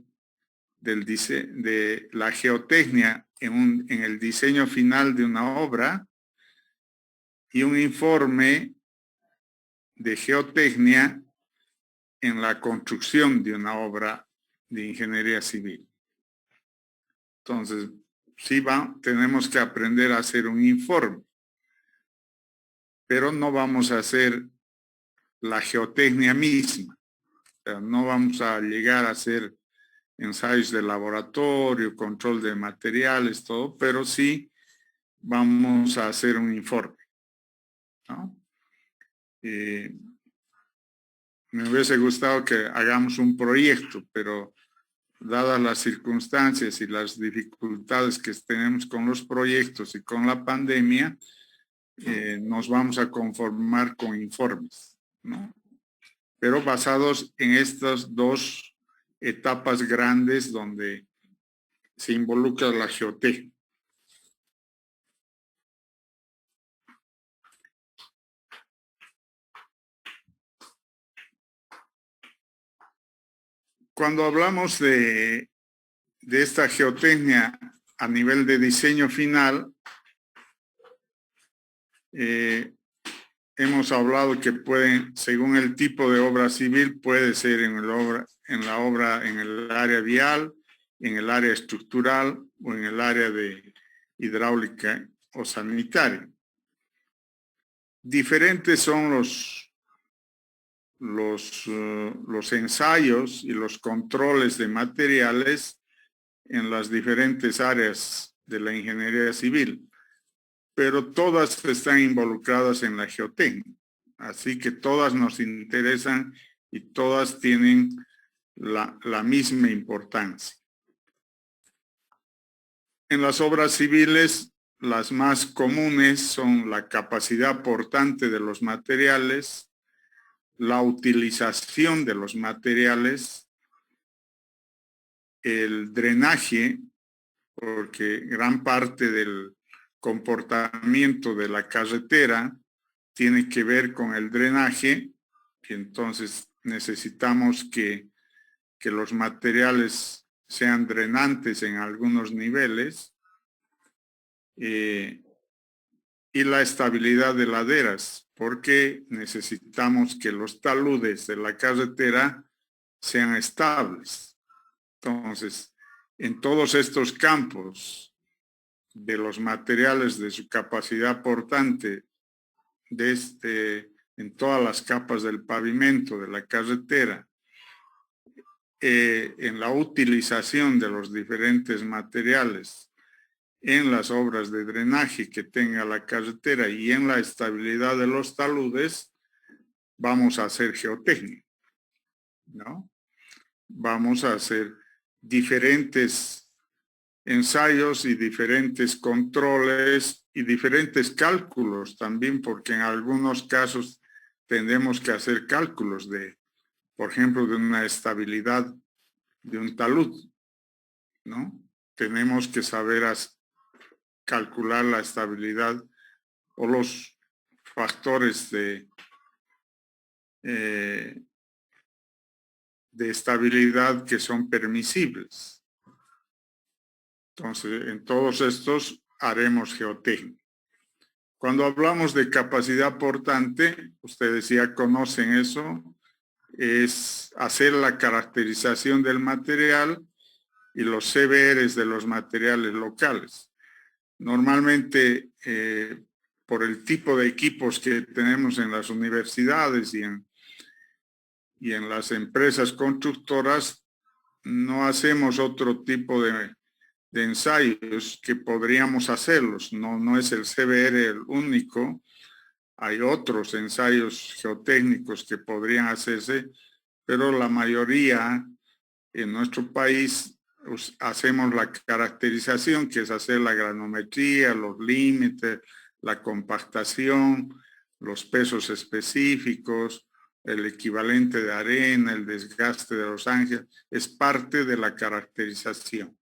de la geotecnia en el diseño final de una obra y un informe de geotecnia en la construcción de una obra de ingeniería civil. Entonces, sí tenemos que aprender a hacer un informe, pero no vamos a hacer la geotecnia misma. O sea, no vamos a llegar a hacer ensayos de laboratorio, control de materiales, todo, pero sí vamos a hacer un informe, ¿no? Me hubiese gustado que hagamos un proyecto, pero dadas las circunstancias y las dificultades que tenemos con los proyectos y con la pandemia, nos vamos a conformar con informes, ¿no? Pero basados en estas dos etapas grandes donde se involucra la geotecnia. Cuando hablamos de esta geotecnia a nivel de diseño final, hemos hablado que pueden, según el tipo de obra civil, puede ser en el área vial, en el área estructural o en el área de hidráulica o sanitaria. Diferentes son los ensayos y los controles de materiales en las diferentes áreas de la ingeniería civil, pero todas están involucradas en la geotecnia, así que todas nos interesan y todas tienen la misma importancia. En las obras civiles, las más comunes son la capacidad portante de los materiales, la utilización de los materiales, el drenaje, porque gran parte del comportamiento de la carretera tiene que ver con el drenaje, y entonces necesitamos que los materiales sean drenantes en algunos niveles, y la estabilidad de laderas, porque necesitamos que los taludes de la carretera sean estables. Entonces, en todos estos campos de los materiales, de su capacidad portante, en todas las capas del pavimento de la carretera, en la utilización de los diferentes materiales, en las obras de drenaje que tenga la carretera y en la estabilidad de los taludes, vamos a hacer geotecnia, ¿no? Vamos a hacer diferentes ensayos y diferentes controles y diferentes cálculos también, porque en algunos casos tendremos que hacer cálculos por ejemplo, de una estabilidad de un talud, ¿no? Tenemos que saber calcular la estabilidad o los factores de estabilidad que son permisibles. Entonces, en todos estos haremos geotecnia. Cuando hablamos de capacidad portante, ustedes ya conocen eso, es hacer la caracterización del material y los CBRs de los materiales locales. Normalmente, por el tipo de equipos que tenemos en las universidades y en las empresas constructoras, no hacemos otro tipo de ensayos que podríamos hacerlos. No es el CBR el único. Hay otros ensayos geotécnicos que podrían hacerse, pero la mayoría en nuestro país hacemos la caracterización, que es hacer la granometría, los límites, la compactación, los pesos específicos, el equivalente de arena, el desgaste de los ángeles, es parte de la caracterización.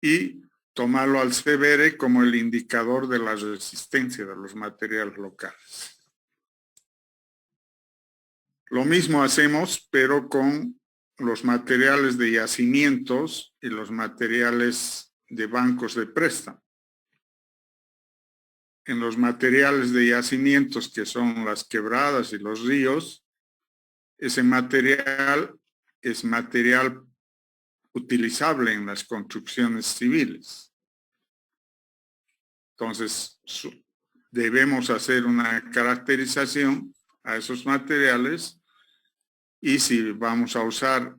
Y tomarlo al CBR como el indicador de la resistencia de los materiales locales. Lo mismo hacemos, pero con los materiales de yacimientos y los materiales de bancos de préstamo. En los materiales de yacimientos, que son las quebradas y los ríos, ese material es material utilizable en las construcciones civiles. Entonces, debemos hacer una caracterización a esos materiales, y si vamos a usar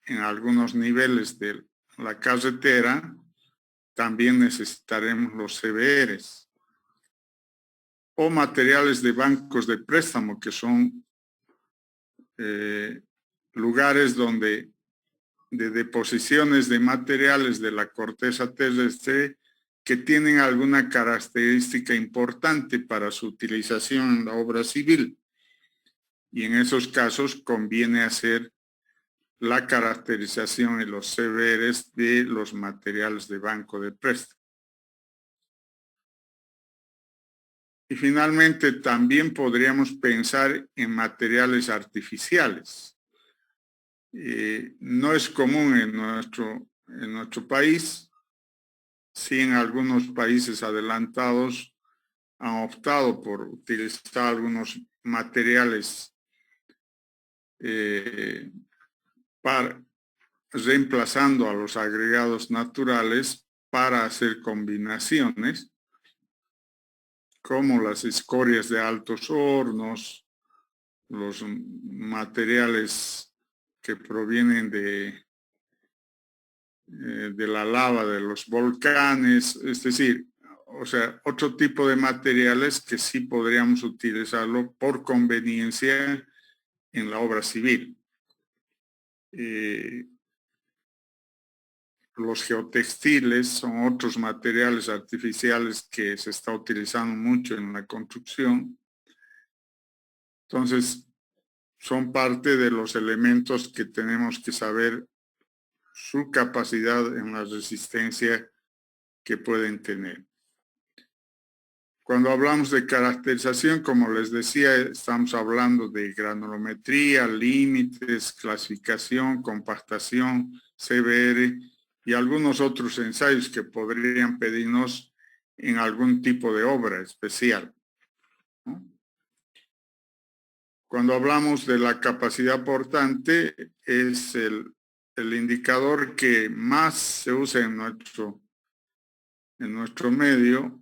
en algunos niveles de la carretera, también necesitaremos los CBRs o materiales de bancos de préstamo, que son lugares donde de deposiciones de materiales de la corteza terrestre que tienen alguna característica importante para su utilización en la obra civil. Y en esos casos conviene hacer la caracterización en los CBRs de los materiales de banco de préstamo. Y finalmente también podríamos pensar en materiales artificiales. No es común en nuestro país. Sí, en algunos países adelantados han optado por utilizar algunos materiales reemplazando a los agregados naturales para hacer combinaciones, como las escorias de altos hornos, los materiales que provienen de la lava de los volcanes, es decir, o sea, otro tipo de materiales que sí podríamos utilizarlo por conveniencia en la obra civil. Los geotextiles son otros materiales artificiales que se está utilizando mucho en la construcción. Entonces, son parte de los elementos que tenemos que saber su capacidad en la resistencia que pueden tener. Cuando hablamos de caracterización, como les decía, estamos hablando de granulometría, límites, clasificación, compactación, CBR y algunos otros ensayos que podrían pedirnos en algún tipo de obra especial, ¿no? Cuando hablamos de la capacidad portante, es el indicador que más se usa en nuestro medio,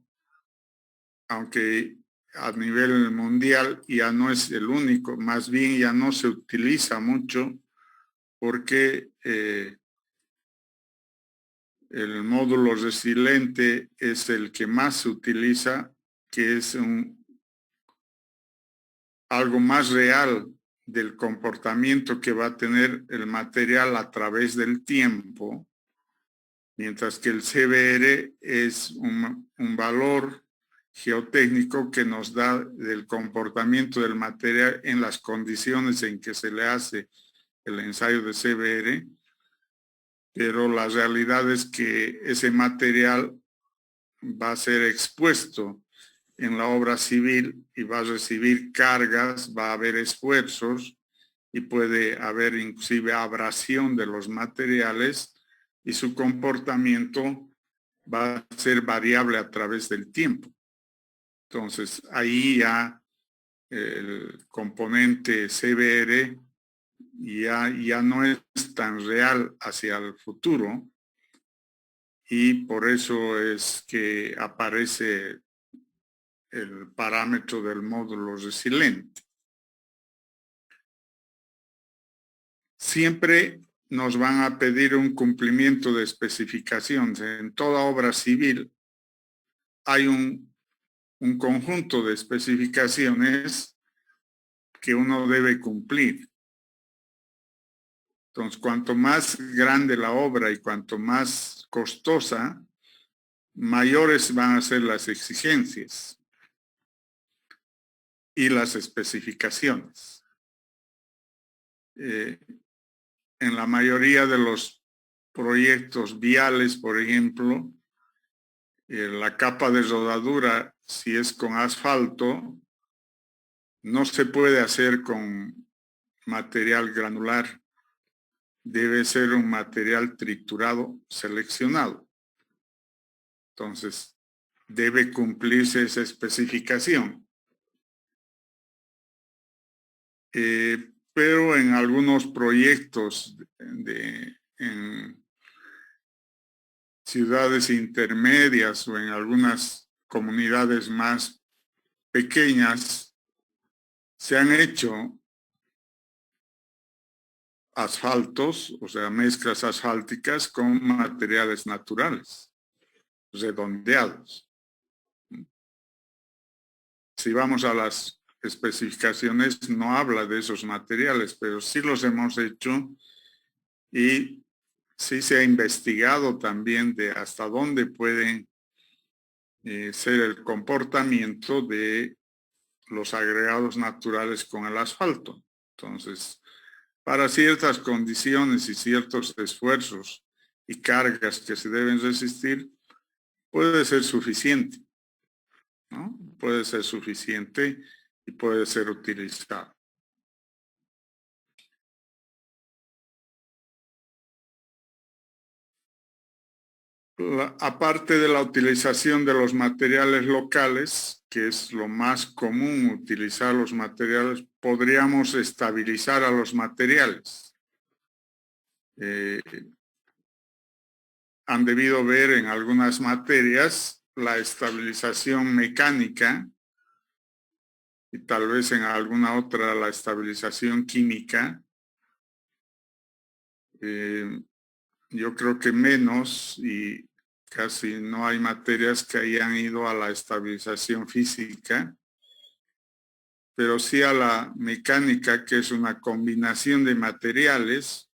aunque a nivel mundial ya no es el único, más bien ya no se utiliza mucho porque el módulo resiliente es el que más se utiliza, que es algo más real del comportamiento que va a tener el material a través del tiempo, mientras que el CBR es un valor geotécnico que nos da del comportamiento del material en las condiciones en que se le hace el ensayo de CBR, pero la realidad es que ese material va a ser expuesto en la obra civil y va a recibir cargas, va a haber esfuerzos y puede haber inclusive abrasión de los materiales y su comportamiento va a ser variable a través del tiempo. Entonces ahí ya el componente CBR ya no es tan real hacia el futuro y por eso es que aparece el parámetro del módulo resiliente. Siempre nos van a pedir un cumplimiento de especificaciones. En toda obra civil hay un conjunto de especificaciones que uno debe cumplir. Entonces, cuanto más grande la obra y cuanto más costosa, mayores van a ser las exigencias y las especificaciones. En la mayoría de los proyectos viales, por ejemplo, la capa de rodadura, si es con asfalto, no se puede hacer con material granular. Debe ser un material triturado seleccionado. Entonces, debe cumplirse esa especificación. Pero en algunos proyectos en ciudades intermedias o en algunas comunidades más pequeñas, se han hecho asfaltos, o sea, mezclas asfálticas con materiales naturales. redondeados. Si vamos a las especificaciones, no habla de esos materiales, pero sí los hemos hecho y sí se ha investigado también de hasta dónde pueden ser el comportamiento de los agregados naturales con el asfalto. Entonces, para ciertas condiciones y ciertos esfuerzos y cargas que se deben resistir, puede ser suficiente, ¿no? Puede ser suficiente y puede ser utilizado. Aparte de la utilización de los materiales locales, que es lo más común utilizar los materiales, podríamos estabilizar a los materiales. Han debido ver en algunas materias la estabilización mecánica y tal vez en alguna otra la estabilización química. Yo creo que menos y casi no hay materias que hayan ido a la estabilización física, pero sí a la mecánica, que es una combinación de materiales,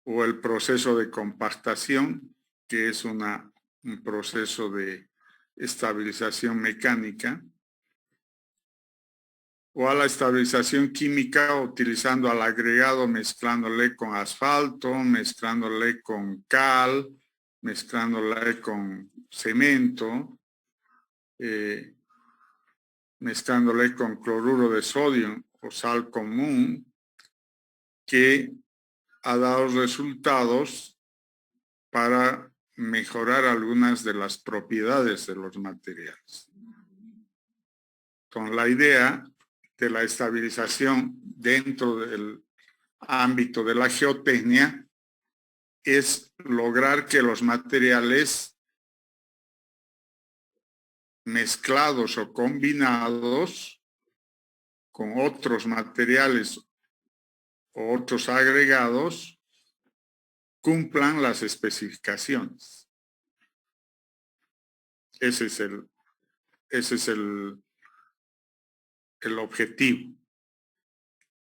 o el proceso de compactación, que es un proceso de estabilización mecánica, o a la estabilización química utilizando al agregado, mezclándole con asfalto, mezclándole con cal, mezclándole con cemento, mezclándole con cloruro de sodio o sal común, que ha dado resultados para mejorar algunas de las propiedades de los materiales. Con la idea de la estabilización dentro del ámbito de la geotecnia es lograr que los materiales mezclados o combinados con otros materiales o otros agregados cumplan las especificaciones. Ese es el objetivo.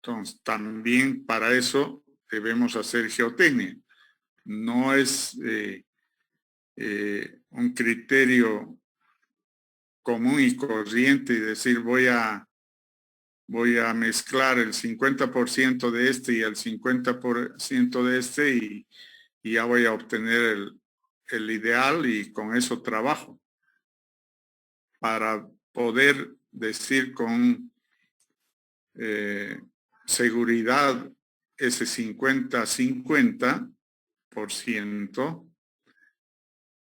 Entonces, también para eso debemos hacer geotecnia. No es un criterio común y corriente y decir voy a mezclar el 50% de este y el 50% de este y ya voy a obtener el ideal y con eso trabajo. Para poder decir con seguridad ese 50-50%,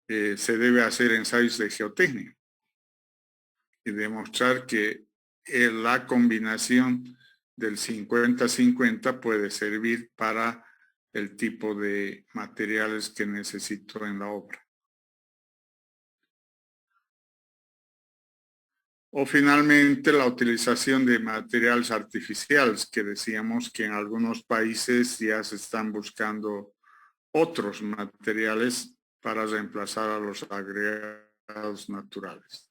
se debe hacer ensayos de geotecnia y demostrar que la combinación del 50-50 puede servir para el tipo de materiales que necesito en la obra. O finalmente la utilización de materiales artificiales, que decíamos que en algunos países ya se están buscando otros materiales para reemplazar a los agregados naturales.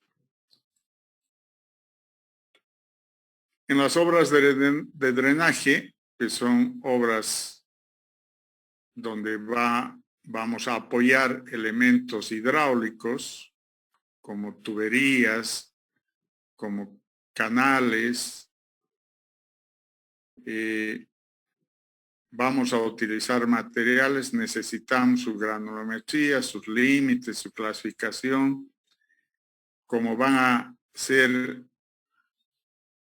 En las obras de drenaje, que son obras donde vamos a apoyar elementos hidráulicos como tuberías, como canales, vamos a utilizar materiales, necesitamos su granulometría, sus límites, su clasificación, como van a ser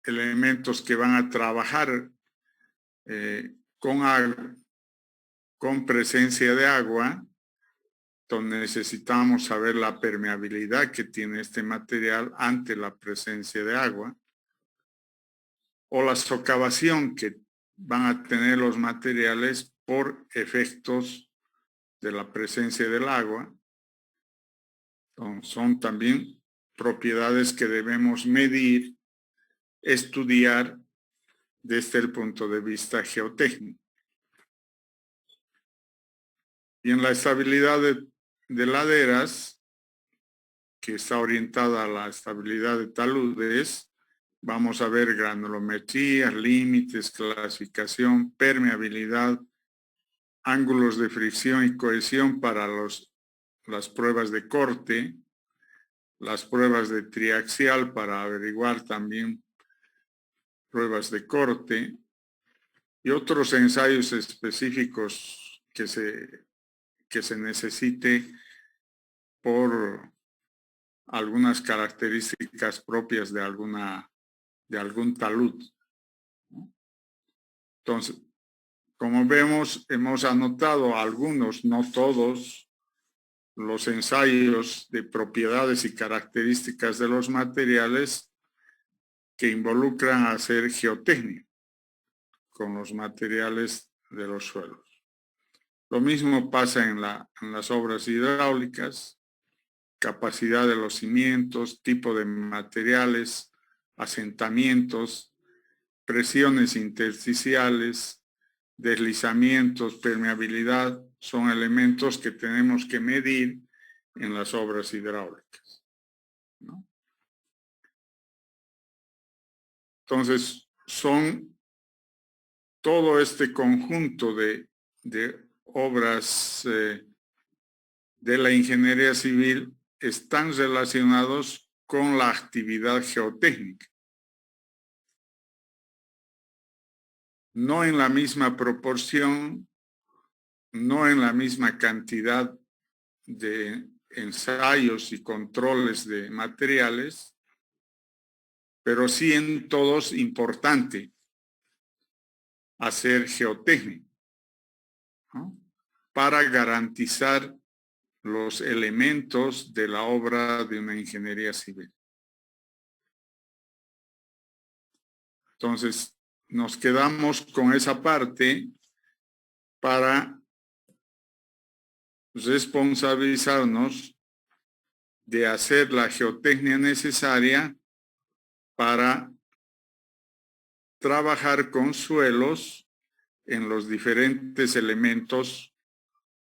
elementos que van a trabajar con presencia de agua, donde necesitamos saber la permeabilidad que tiene este material ante la presencia de agua, o la socavación que van a tener los materiales por efectos de la presencia del agua. Son también propiedades que debemos medir, estudiar desde el punto de vista geotécnico. Y en la estabilidad de laderas, que está orientada a la estabilidad de taludes, vamos a ver granulometría, límites, clasificación, permeabilidad, ángulos de fricción y cohesión para las pruebas de corte, las pruebas de triaxial para averiguar también pruebas de corte y otros ensayos específicos que se necesite por algunas características propias de algún talud. Entonces, como vemos, hemos anotado algunos, no todos, los ensayos de propiedades y características de los materiales que involucran hacer geotecnia con los materiales de los suelos. Lo mismo pasa en las obras hidráulicas, capacidad de los cimientos, tipo de materiales, asentamientos, presiones intersticiales, deslizamientos, permeabilidad, son elementos que tenemos que medir en las obras hidráulicas, ¿no? Entonces, son todo este conjunto de obras de la ingeniería civil están relacionados con la actividad geotécnica. No en la misma proporción, no en la misma cantidad de ensayos y controles de materiales, pero sí en todos importante hacer geotecnia, ¿no? Para garantizar los elementos de la obra de una ingeniería civil. Entonces, nos quedamos con esa parte para responsabilizarnos de hacer la geotecnia necesaria para trabajar con suelos en los diferentes elementos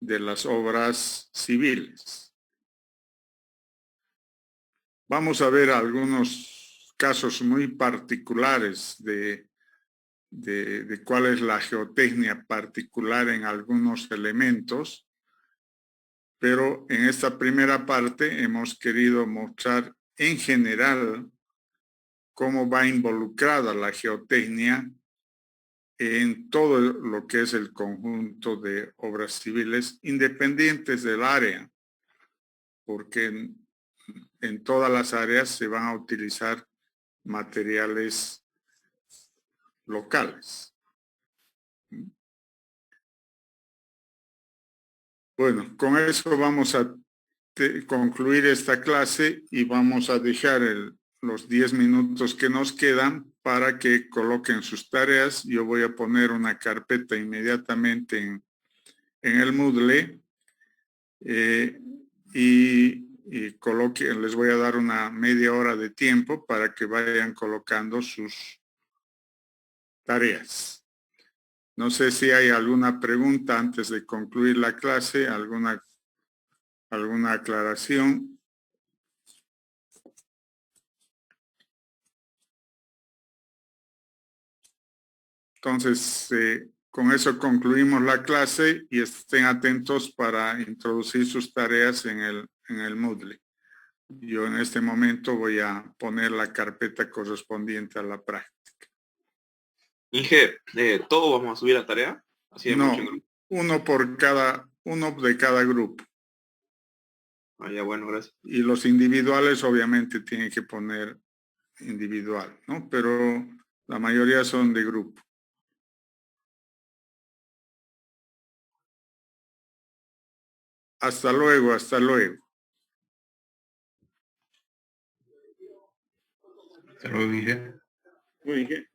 de las obras civiles. Vamos a ver algunos casos muy particulares de cuál es la geotecnia particular en algunos elementos, pero en esta primera parte hemos querido mostrar en general cómo va involucrada la geotecnia en todo lo que es el conjunto de obras civiles independientes del área, porque en todas las áreas se van a utilizar materiales locales. Bueno, con eso vamos a concluir esta clase y vamos a dejar los 10 minutos que nos quedan para que coloquen sus tareas. Yo voy a poner una carpeta inmediatamente en el Moodle y coloquen, les voy a dar una media hora de tiempo para que vayan colocando sus tareas. No sé si hay alguna pregunta antes de concluir la clase, alguna aclaración. Entonces, con eso concluimos la clase y estén atentos para introducir sus tareas en el Moodle. Yo en este momento voy a poner la carpeta correspondiente a la práctica. Inge, ¿todo vamos a subir a tarea? Así No, uno de cada grupo. Ah, ya, bueno, gracias. Y los individuales obviamente tienen que poner individual, ¿no? Pero la mayoría son de grupo. Hasta luego, hasta luego. Hasta luego, Inge. Muy bien.